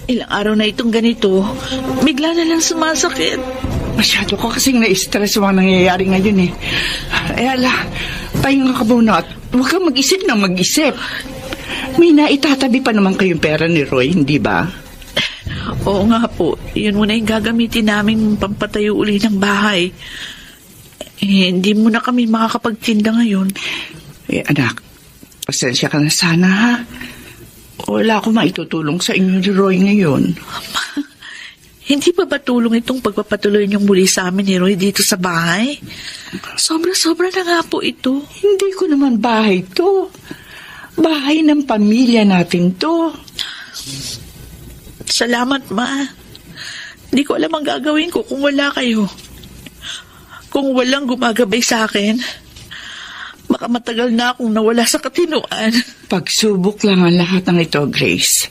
Ilang araw na itong ganito, bigla na lang sumasakit. Masyado ko kasing na-stress sa mga nangyayari ngayon eh. Eh ala, pahinga ka muna at huwag kang mag-isip ng mag-isip. May naitatabi pa naman kayong pera ni Roy, hindi ba? Oo nga po, yun muna yung gagamitin namin pampatayo uli ng bahay. Hindi muna kami makakapagtinda ngayon. Eh anak, pasensya ka na sana ha. Wala akong maitutulong sa inyo ni Roy ngayon. Hindi pa ba tulong itong pagpapatuloy niyong muli sa amin ni Roy dito sa bahay? Sobra-sobra na nga po ito. Hindi ko naman bahay to. Bahay ng pamilya natin to. Salamat, ma. Hindi ko alam ang gagawin ko kung wala kayo. Kung walang gumagabay sa akin, baka matagal na akong nawala sa katinuan. Pagsubok lang ang lahat ng ito, Grace.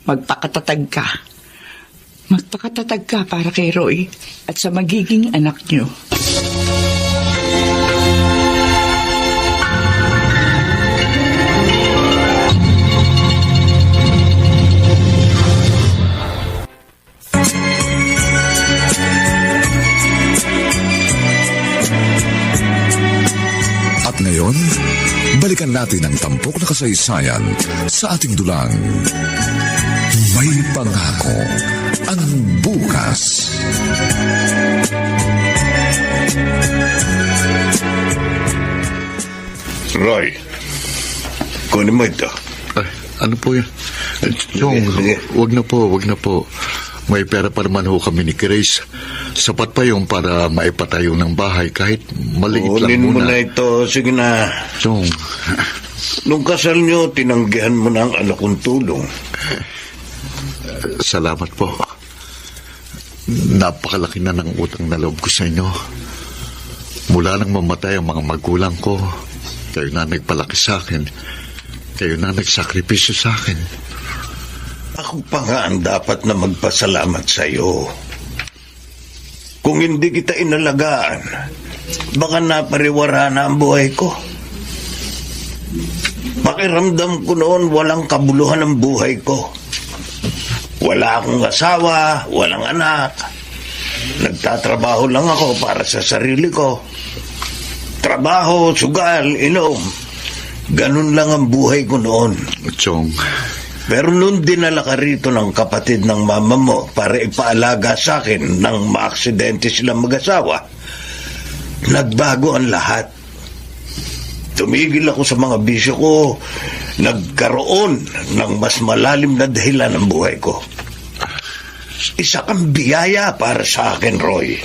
Magpakatatag ka. Magpakatatag ka para kay Roy at sa magiging anak niyo. At ngayon, balikan natin ang tampok na kasaysayan sa ating dulang. May pangako ang bukas. Roy, kunin mo ito. Ay, ano po yan? Chong, Sige. wag na po. May pera pa naman ho kami ni Grace. Sapat pa yung para maipatayo ng bahay kahit maliit lang Kunin mo muna. na ito. Sige na. Chong, Nung kasal nyo, tinanggihan mo na ang anak kong tulong. salamat po. Napakalaki na ng utang na loob ko sa inyo. Mula nang mamatay ang mga magulang ko, kayo na nagpalaki sa akin. Kayo na nagsakripisyo sa akin. Ako pa nga ang dapat na magpasalamat sa iyo. Kung hindi kita inalagaan, baka napariwara na ang buhay ko. Pakiramdam ko noon walang kabuluhan ang buhay ko. Wala akong asawa, walang anak. Nagtatrabaho lang ako para sa sarili ko. Trabaho, sugal, inom. Ganun lang ang buhay ko noon. Chong, Pero noon dinala ka rito ng kapatid ng mama mo para ipaalaga sa akin nang maaksidente silang mag-asawa. Nagbago ang lahat. Tumigil ako sa mga bisyo ko. Nagkaroon ng mas malalim na dahilan ng buhay ko. Isa kang biyaya para sa akin, Roy.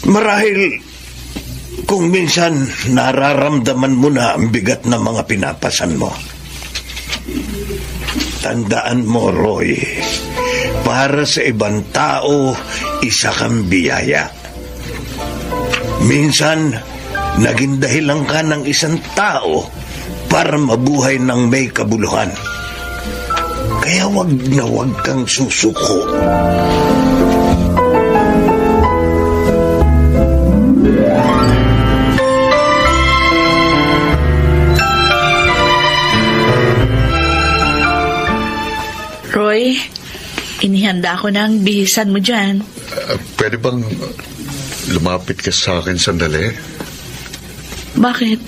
Marahil kung minsan nararamdaman mo na ang bigat ng mga pinapasan mo. Tandaan mo, Roy, para sa ibang tao, isa kang biyaya. Minsan, naging dahilan ka ng isang tao para mabuhay ng may kabuluhan. Kaya wag na wag kang susuko. Roy, inihanda ko na ang bihisan mo dyan. pwede bang lumapit ka sa akin sandali? Bakit?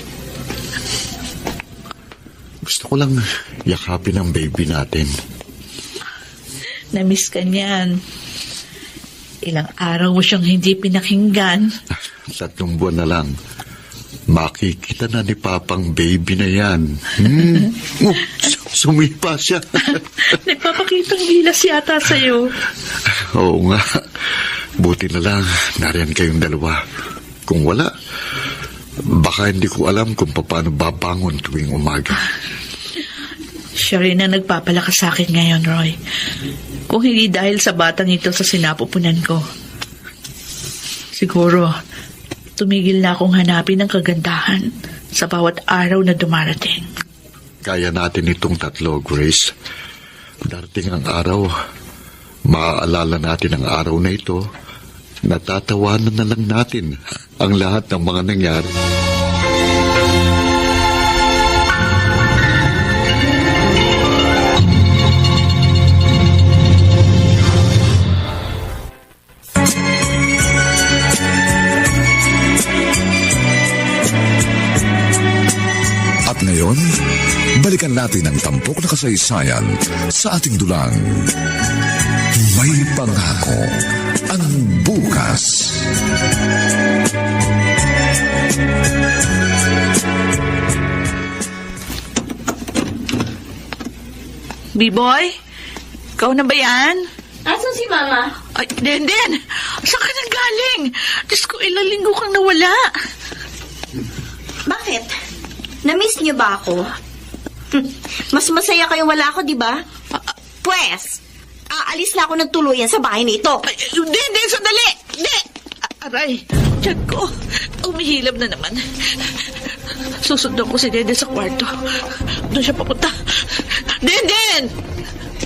Gusto ko lang yakapin ang baby natin. Namiss ka niyan. Ilang araw mo siyang hindi pinakinggan. 3 buwan na lang. Makikita na ni Papang baby na yan. Sumipa siya. Nagpapakitang gilas yata sa'yo. Oo nga. Buti na lang, nariyan kayong dalawa. Kung wala, baka hindi ko alam kung paano babangon tuwing umaga. Siya rin ang nagpapalakas sa akin ngayon, Roy. Kung hindi dahil sa batang ito sa sinapupunan ko. Siguro, tumigil na akong hanapin ang kagandahan sa bawat araw na dumarating. Kaya natin itong 3, Grace. Darating ang araw, maaalala natin ang araw na ito, natatawanan na lang natin ang lahat ng mga nangyari. At ngayon, balikan natin ang tampok na kasaysayan sa ating dulang. May pangako ang bukas. B-boy, ikaw na ba yan? Asan si Mama? Ay, Den! Saan ka nang galing? Diyos ko, ilang linggo kang nawala. Bakit? Na-miss niyo ba ako? Mas masaya kayong wala ako, di ba? Pwes, aalis na ako ng tuluyan sa bahay nito. Ay, Den! Sandali! Hindi! Aray, tiyan ko. Umihilab na naman. Susundan ko si Dede sa kwarto. Doon siya papunta. Den!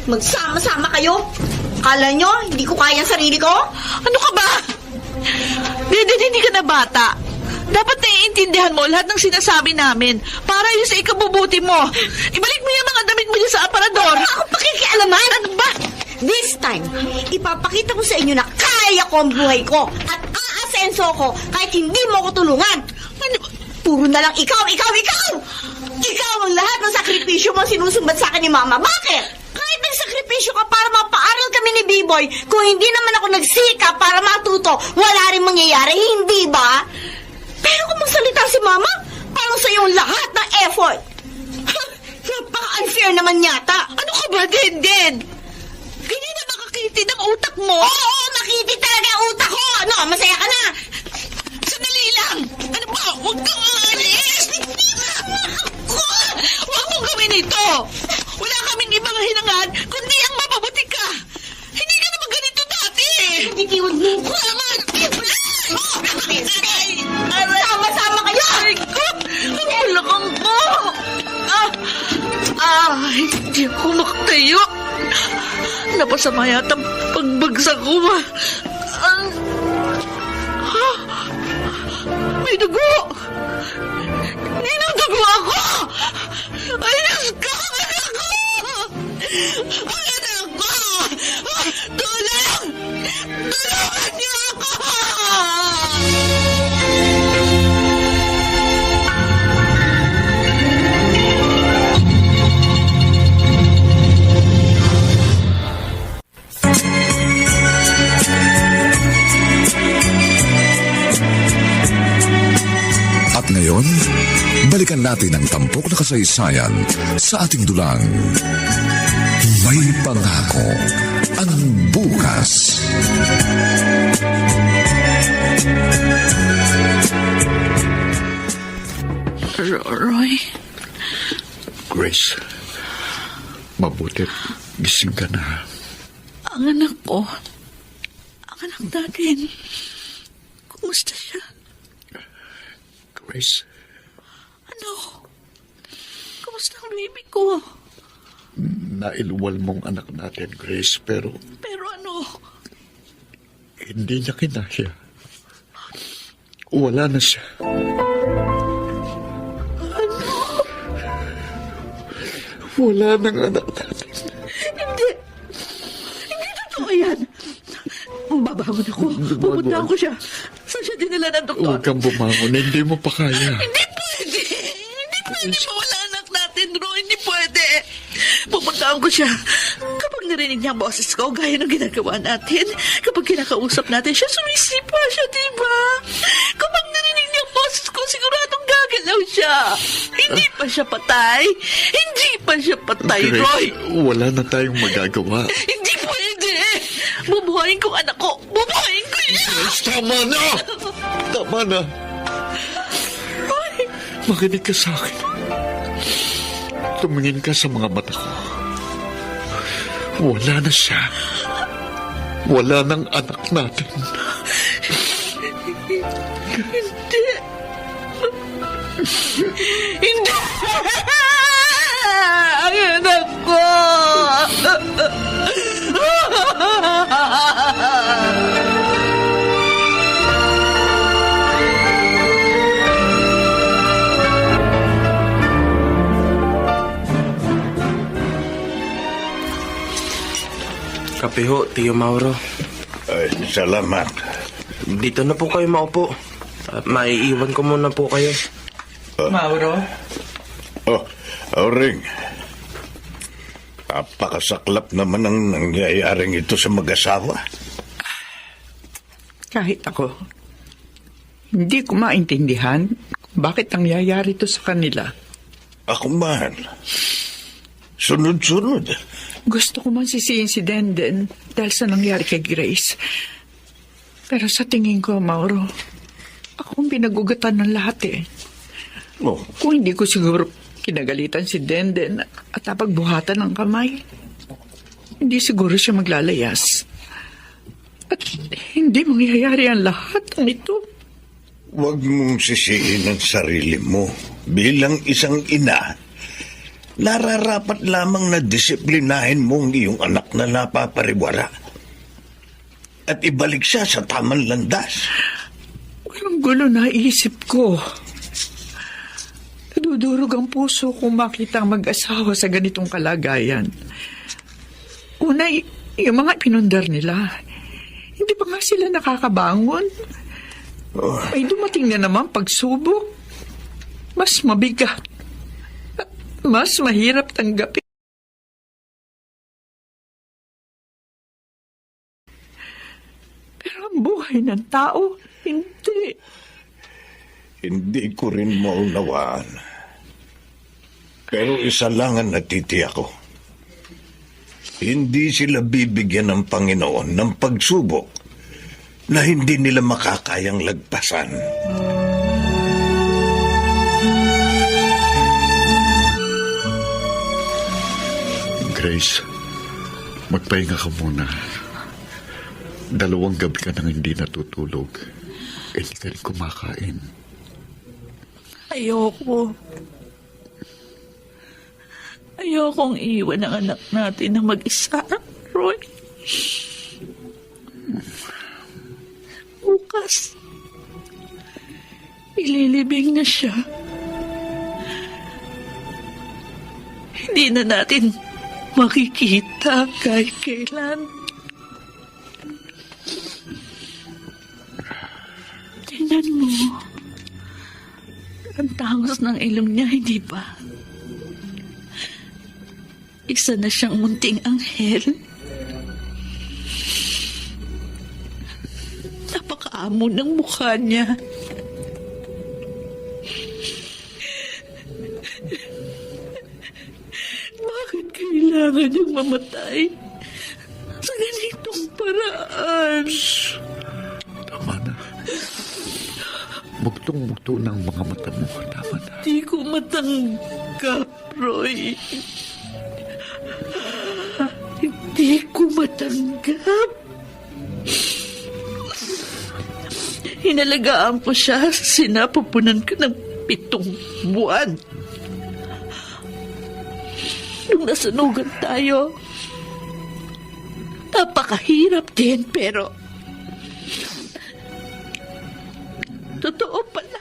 Magsama-sama kayo? Kala nyo, hindi ko kaya ang sarili ko? Ano ka ba? Dede, hindi ka na bata. Dapat naiintindihan mo lahat ng sinasabi namin para yun sa ikabubuti mo. Ibalik mo yung mga damit mo dyan sa aparador. Wala akong pakikialaman. Ano ba? This time, ipapakita ko sa inyo na kaya ko ang buhay ko at aasenso ko kahit hindi mo ko tulungan. Ano? Puro na lang ikaw! Ikaw ang lahat ng sakripisyo mo sinusumbat sa akin ni Mama. Bakit? Kahit nagsakripisyo ka para mapaaral kami ni B-Boy, kung hindi naman ako nagsikap para matuto, wala rin mangyayari, hindi ba? Pero kung magsalita si Mama, parang sa iyong lahat ng effort. Napaka-unfair naman yata. Ano ka ba, Den? Ganyan makitid ang utak mo. Oo, makitid talaga ang utak ko! Ano, masaya ka na? Sandali lang. Ano ba? Huwag kang aalis. Huwag mong gawin ito. Wala kaming ibang hinangad kundi ang mapabuti ka. Hindi ka naman ganito dati. Bitiwag mo ko. Sama-sama kayo! Ay ko! Ang balakang ko! Hindi ako makatayo. Napasama yata ang pagbagsak ko. May dugo! Ninudugo ako! Ay, Diyos ko! Ang anak ko! Ang anak ko! Tulong! Tulungan niyo ako! At ngayon, balikan natin ang tampok na kasaysayan sa ating dulang. May pangako ang bukas. Roy, Grace, mabuti. Gising ka na. ang anak ko, ang anak natin, kumusta siya? Grace, Ano? Kumusta ang baby ko? nailuwal mong anak natin, Grace, pero Pero ano? hindi niya kinaya. Wala na siya. Wala nang anak natin. Hindi. Hindi totoo yan. Babangon ako. Pupuntahan ko siya. Saan siya dinala ng doktor? Huwag kang bumangon. Hindi mo pa kaya. Hindi pwede. Hindi pwede mawala anak natin, Roy. Hindi pwede. Pupuntahan ko siya. Kapag narinig niya ang boses ko, gaya ng ginagawa natin, kapag kinakausap natin siya, sumisipa siya, diba? Kapag narinig niya ang boses ko, siguradong gagalaw siya. Hindi pa siya patay. Hindi pa siya patay, Roy. Grace, wala na tayong magagawa. Hindi pwede. Bubuhayin ko anak ko. Bubuhayin ko niya. Grace, tama na! Tama na. Roy. Makinig ka sa akin. Tumingin ka sa mga mata ko. Wala na siya. Wala nang anak natin. Hindi. Hindi. Ang anak ko. Kape ho, Tio Mauro. Ay, salamat. Dito na po kayo maupo. At maiiwan ko muna po kayo. Mauro, Oh, Auring. Napakasaklap naman ang nangyayaring ito sa mag-asawa. kahit ako, hindi ko maintindihan kung bakit nangyayari ito sa kanila. Ako man. Sunod-sunod. Gusto ko man sisihin si Denden dahil sa nangyari kay Grace. Pero sa tingin ko, Mauro, ako ang pinagugatan ng lahat eh. Oh, Kung hindi ko siguro kinagalitan si Denden at napagbuhatan ng kamay, hindi siguro siya maglalayas. At hindi mangyayari ang lahat ng ito. huwag mong sisihin ang sarili mo. Bilang isang ina, nararapat lamang na disiplinahin mo ang iyong anak na napapariwara. At ibalik siya sa tamang landas. Walang gulo na isip ko. Nadudurog ang puso kung makita ang mag-asawa sa ganitong kalagayan. Una, yung mga pinundar nila, hindi pa nga sila nakakabangon. May dumating na naman pagsubok. Mas mabigat. At mas mahirap tanggapin. Pero ang buhay ng tao, hindi. Hindi ko rin maunawaan. Pero isa lang ang natitiyak ko. Hindi sila bibigyan ng Panginoon ng pagsubok na hindi nila makakayang lagpasan. Grace, magpahinga ka muna. 2 gabi ka nang hindi natutulog. Hindi ka rin kumakain. Ayoko. Ayokong iwan ang anak natin na mag-isa, Roy. Bukas, ililibing na siya. Hindi na natin makikita kahit kailan. Tingnan mo. Ang tangos ng ilong niya, hindi ba? Isa na siyang munting anghel. Napakaamo ng mukha niya. Bakit kailangan niyang mamatay sa ganitong paraan? Tama na. Bugtong-bugto ng mga mata mo. Tama na. Di ko matanggap, Roy. Hindi ko matanggap. Hinalagaan ko siya, sinapupunan ko ng 7 buwan. Nung nasunugan tayo, napakahirap din, pero totoo pala.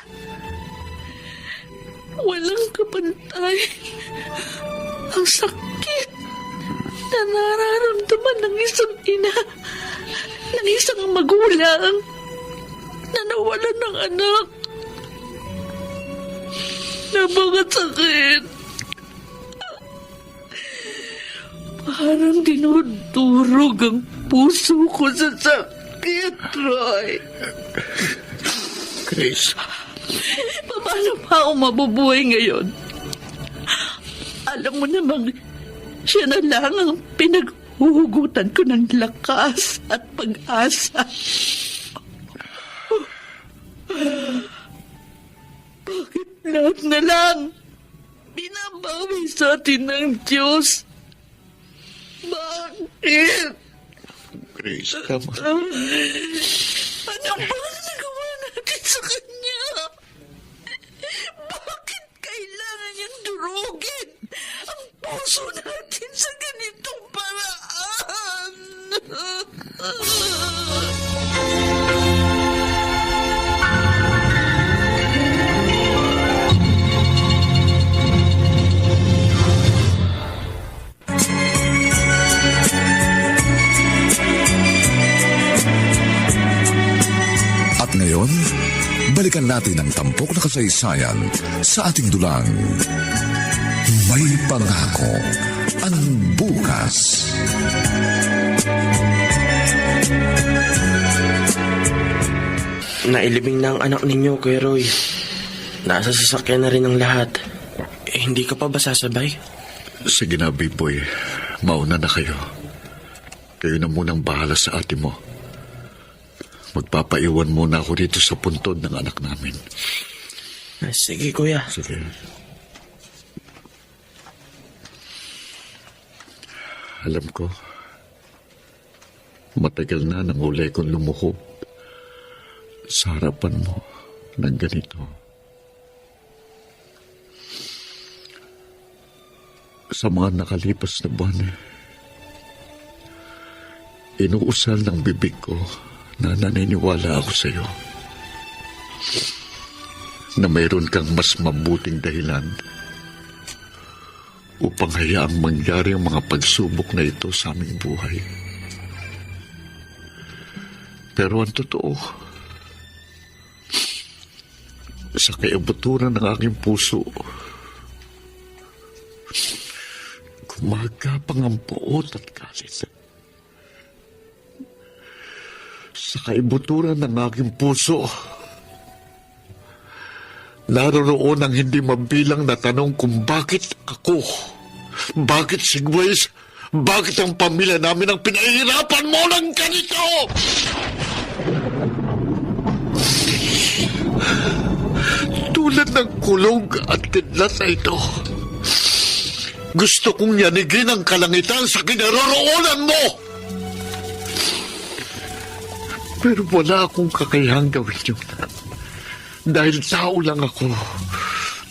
Walang kapantay. Ang sakit na nararamdaman ng isang ina, ng isang magulang na nawalan ng anak. Napakasakit. Parang dinudurog ang puso ko sa sakit, Roy. Grace. Paano pa ako mabubuhay ngayon? Alam mo namang siya na lang ang pinaghuhugutan ko ng lakas at pag-asa. Bakit lahat na lang binabawi sa atin ng Diyos? Bakit? Grace, tama. Ano ba ang nagawa natin sa kanya? Bakit kailangan niyang durugin ang puso natin sa ganitong paraan? At ngayon, balikan natin ang tampok na kasaysayan sa ating dulang. May pangako ang bukas. Nailibing na ang anak ninyo, Kuya Roy. Nasa sasakyan na rin ang lahat. Hindi ka pa ba sasabay? Sige na, big boy. Mauna na kayo. Kayo na munang bahala sa ate mo. Magpapaiwan muna ako dito sa puntod ng anak namin. Sige, Kuya. Sige. Alam ko, matagal na nang uli kong lumuhod sa harapan mo ng ganito. Sa mga nakalipas na buwan, inuusal ng bibig ko na naniniwala ako sa iyo na mayroon kang mas mabuting dahilan upang hayaang mangyari ang mga pagsubok na ito sa aming buhay. Pero ang totoo, sa kaibuturan ng aking puso, gumagapang ang puot at galit. Sa kaibuturan ng aking puso, naroon ang hindi mabilang na tanong kung bakit ako, bakit si Grace Bakit ang pamilya namin ang pinahihirapan mo ng ganito? Tulad ng kulog at kidlat na ito, gusto kong yanigin ang kalangitan sa kinaroroonan mo. Pero wala akong kakayahang gawin yun. Dahil tao lang ako.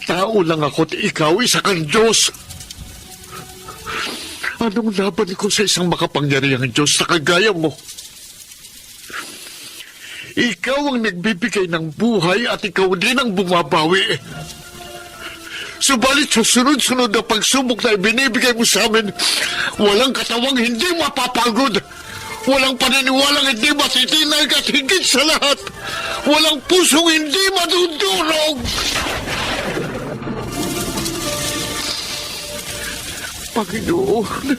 Tao lang ako at ikaw isa kang Diyos. Anong laban ko sa isang makapangyarihang Diyos na kagaya mo? Ikaw ang nagbibigay ng buhay at ikaw din ang bumabawi. Subalit sa sunod-sunod na pagsubok na ibinibigay mo sa amin, walang katawang hindi mapapagod. Walang paniniwalang hindi matitinag at higit sa lahat, walang pusong hindi madudurog. Panginoon,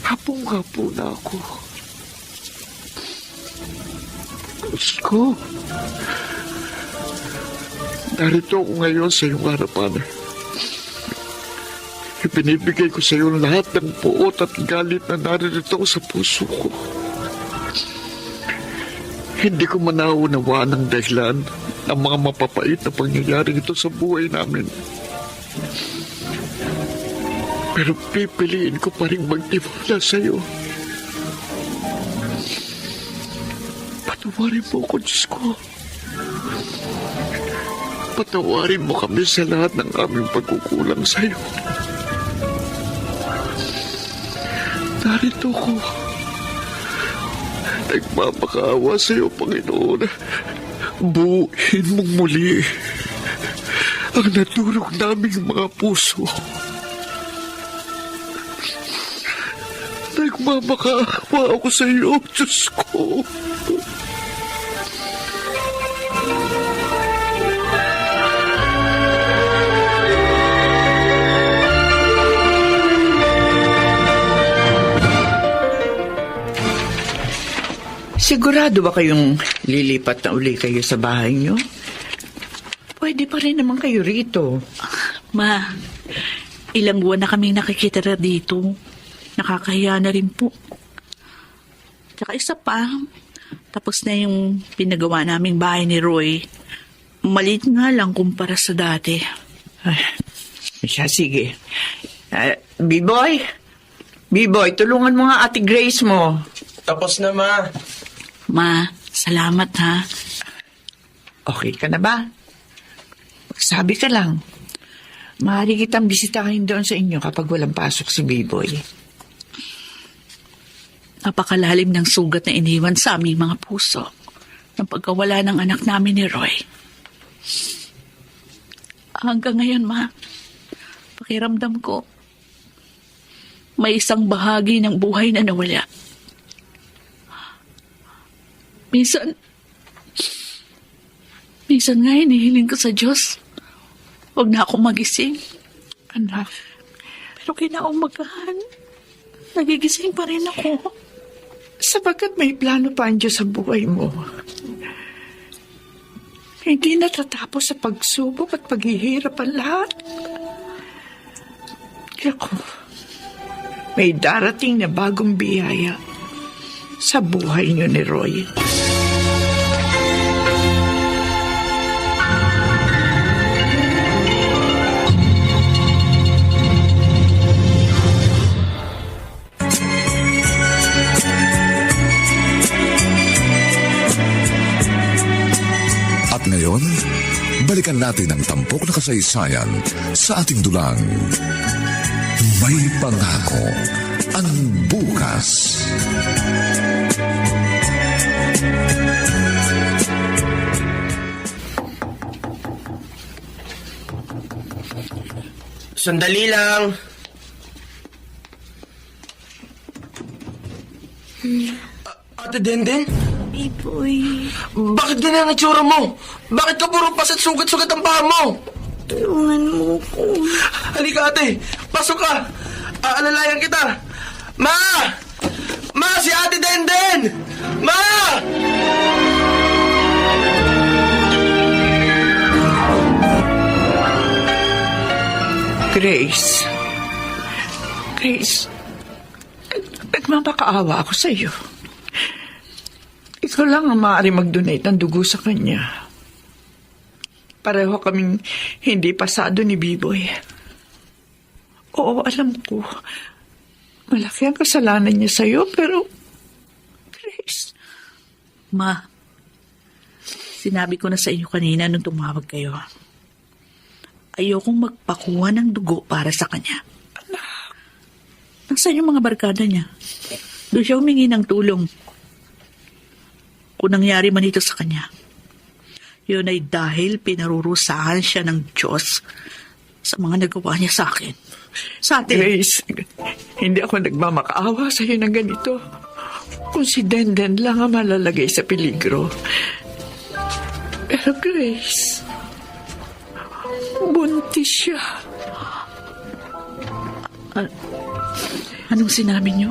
hapong-hapo na ako. Diyos ko, narito ako ngayon sa iyong harapan. Ibinibigay ko sa iyo lahat ng puot at galit na naririto sa puso ko. Hindi ko manaunawaan ang dahilan ng mga mapapait na pangyayari ito sa buhay namin. Pero pipiliin ko pa rin magtiwala sa iyo. Patawarin mo ako, Diyos ko. Patawarin mo kami sa lahat ng aming pagkukulang sa iyo. Narito ko. Nagmamakawa sa iyo, Panginoon. Buuin mong muli ang natulog naming mga puso. Nagmamakawa ako sa iyo, Diyos ko. Sigurado ba kayong lilipat na uli kayo sa bahay niyo? Pwede pa rin naman kayo rito. Ma, ilang buwan na kaming nakikitira dito. Nakakahiya na rin po. Tsaka isa pa, tapos na yung pinagawa naming bahay ni Roy. Maliit nga lang kumpara sa dati. Ay, siya, sige. B-boy? B-boy, tulungan mo nga Ate Grace mo. Tapos na, Ma. Ma, salamat ha. Okay ka na ba? Sabi ka lang. Maaari kitang bisitahin doon sa inyo kapag walang pasok si B-boy. Napakalalim ng sugat na iniwan sa aming mga puso ng pagkawala ng anak namin ni Roy. Hanggang ngayon, Ma, pakiramdam ko, may isang bahagi ng buhay na nawala. Minsan nga hinihiling ko sa Diyos, huwag na akong magising. Anak, Pero kinaumagahan, nagigising pa rin ako. sapagkat may plano pa ang Diyos sa buhay mo. Hindi natatapos sa pagsubok at paghihirap ang lahat. Ako, may darating na bagong biyaya sa buhay niyo ni Roy. At ngayon, balikan natin ang tampok na kasaysayan sa ating dulang. May pangako ang bukas. Sandali lang. Ate Denden? Biboy, Bakit ganyan ang itsura mo? Bakit ka puro pasit sugat-sugat ang paa mo? tulungan mo ko. Halika ate, pasok ka. Aalalayan kita. Ma! Ma, si Ate Denden! Ma! Grace, Grace, nagmamakaawa ako sa iyo. Ikaw lang ang maaari mag-donate ng dugo sa kanya. Pareho kaming hindi pasado ni Biboy. Oo, alam ko. Malaki ang kasalanan niya sa iyo, pero Grace, Ma, sinabi ko na sa inyo kanina nung tumawag kayo. Ayokong magpakuha ng dugo para sa kanya. Nasaan yung mga barkada niya? Doon siya humingi ng tulong. Kung nangyari man ito sa kanya, yun ay dahil pinarurusahan siya ng Diyos sa mga nagawa niya sa akin. Sa atin. Grace, hindi ako nagmamakaawa sa iyo ng ganito. Kung si Denden lang ang malalagay sa peligro. Pero Grace, buntis siya. Anong sinabi niyo?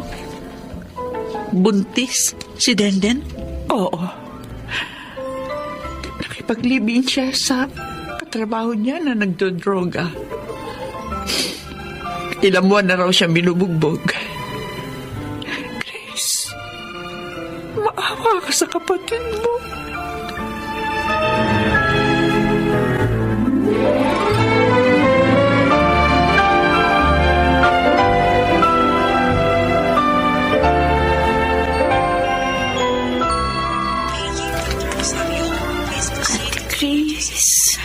Buntis si Denden? Oo. Nakipaglibing siya sa katrabaho niya na nagdodroga. Ilang buwan na raw siya binubugbog. Grace, maawa ka sa kapatid mo. Grace,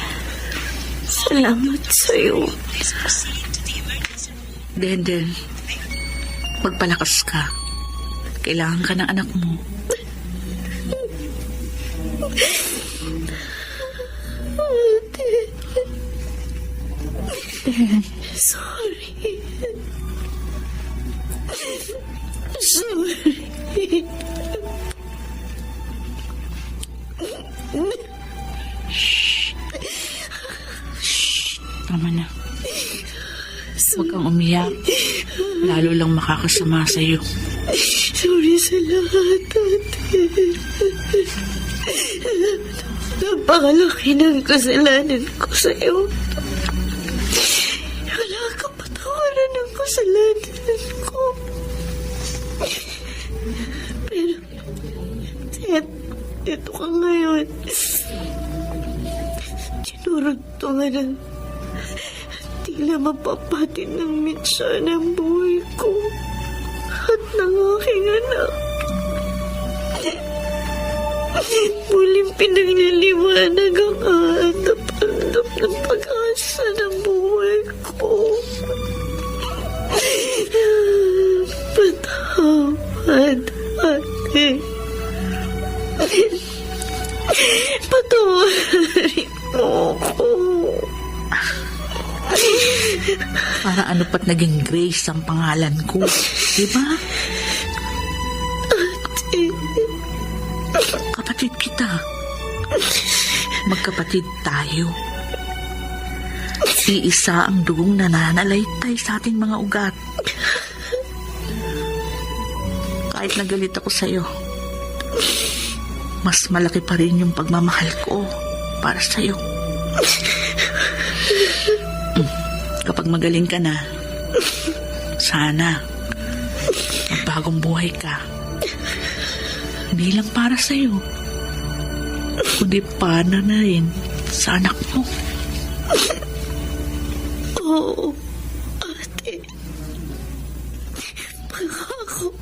salamat sa'yo. Denden, magpalakas ka. Kailangan ka ng anak mo. Sorry. Sorry. Tama na. Huwag kang umiyak. Lalo lang makakasama sa'yo. Sorry sa lahat, ate. Napakalaki ng kasalanan ko sa'yo. Wala kang patawaran ng kasalanan ko. Pero, Ted, ito ka ngayon. Tinurugtungan ng tila mapapatid ng mitsa ng buhay ko at ng aking anak. Muling pinagliliwanag ang aandap-andap ng pag-asa ng buhay ko. Patawad, ate. Patawarin mo ko. Para ano pa't naging Grace ang pangalan ko. Diba? Kapatid kita. Magkapatid tayo. Iisa ang dugong nananalaytay sa ating mga ugat. Kahit nagalit ako sa'yo, mas malaki pa rin yung pagmamahal ko para sa'yo. Kapag magaling ka na, sana magbagong buhay ka. Hindi lang para sa'yo, kundi para na rin sa anak mo. Oo, ate. Pangako.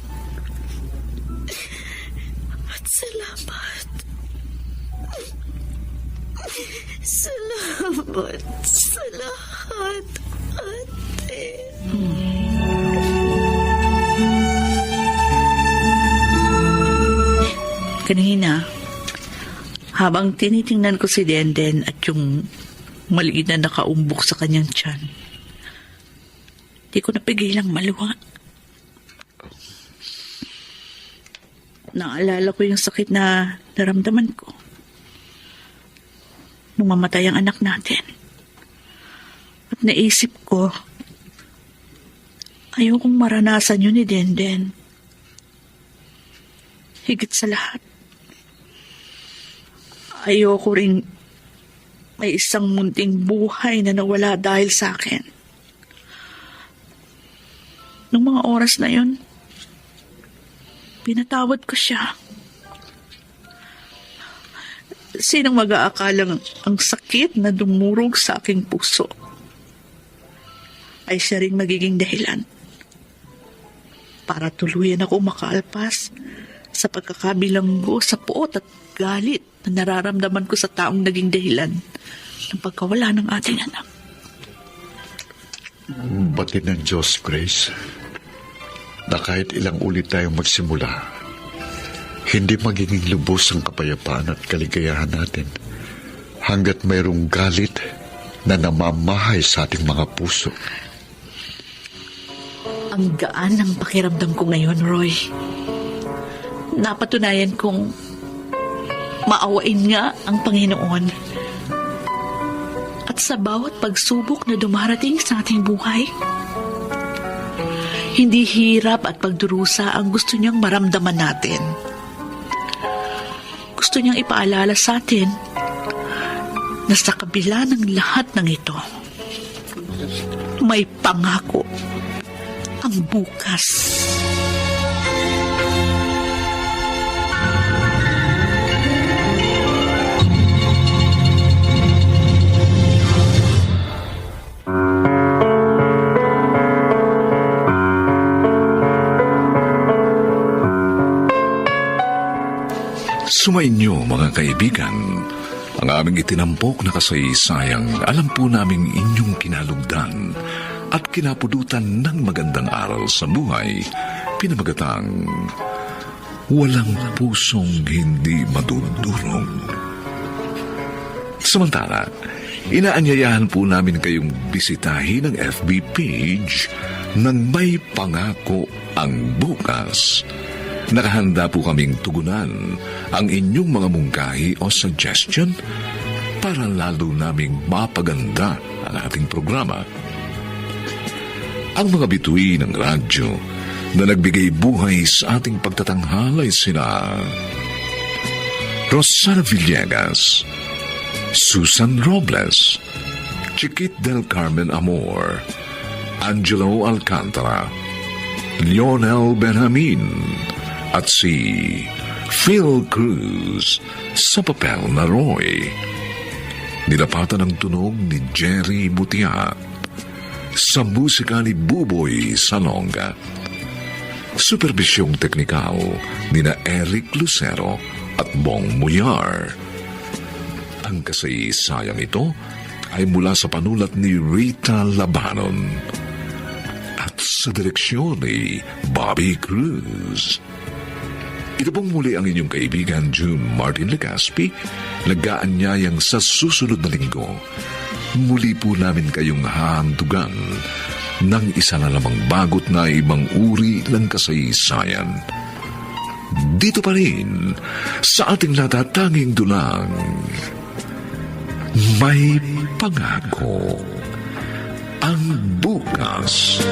At salamat. Salamat sa lahat, ate. Kanina, habang tinitingnan ko si Denden at yung maliit na nakaumbok sa kanyang tiyan, di ko napigilang maluha. Naalala ko yung sakit na naramdaman ko nung mamatay ang anak natin. At naisip ko, ayokong maranasan yun ni Denden. Higit sa lahat, ayoko ring may isang munting buhay na nawala dahil sa akin. nung mga oras na yon. Pinatawad ko siya. Sinong mag-aakalang ang sakit na dumurog sa aking puso ay siya ring magiging dahilan para tuluyan ako makaalpas sa pagkakabilanggo sa puot at galit na nararamdaman ko sa taong naging dahilan ng pagkawala ng ating anak. Batid ng Diyos, Grace, na kahit ilang ulit tayong magsimula, hindi magiging lubos ang kapayapaan at kaligayahan natin hanggat mayroong galit na namamahay sa ating mga puso. Ang gaan ng pakiramdam ko ngayon, Roy. Napatunayan kong maawain nga ang Panginoon. At sa bawat pagsubok na dumarating sa ating buhay, hindi hirap at pagdurusa ang gusto niyang maramdaman natin. Gusto niyang ipaalala sa atin na sa kabila ng lahat ng ito, may pangako ang bukas. Sumainyo mga kaibigan, ang aming itinampok na kasaysayang alam po naming inyong kinalugdan at kinapulutan ng magandang aral sa buhay, pinamagatang walang pusong hindi madudurog. Samantala, inaanyayahan po namin kayong bisitahin ang FB page ng May Pangako ang Bukas. Nakahanda po kaming tugunan ang inyong mga mungkahi o suggestion para lalo naming mapaganda ang ating programa. Ang mga bituin ng radyo na nagbigay buhay sa ating pagtatanghalay sina Rosana Villegas, Susan Robles, Chiquit del Carmen Amor, Angelo Alcantara, Lionel Benjamin, at si Phil Cruz sa papel na Roy. Nilapatan ang tunog ni Jerry Butia sa musika ni Buboy Salonga. Supervisyong teknikal ni na Eric Lucero at Bong Muyar. Ang kasaysayang ito ay mula sa panulat ni Rita Labanon at sa direksyon ni Bobby Cruz. Ito pong muli ang inyong kaibigan June Martin Legaspi, nag-aanyayang sa susunod na linggo. Muli po namin kayong hahantugan ng isa na lamang bagot na ibang uri ng kasaysayan. Dito pa rin sa ating natatanging dulang, May Pangako ang Bukas.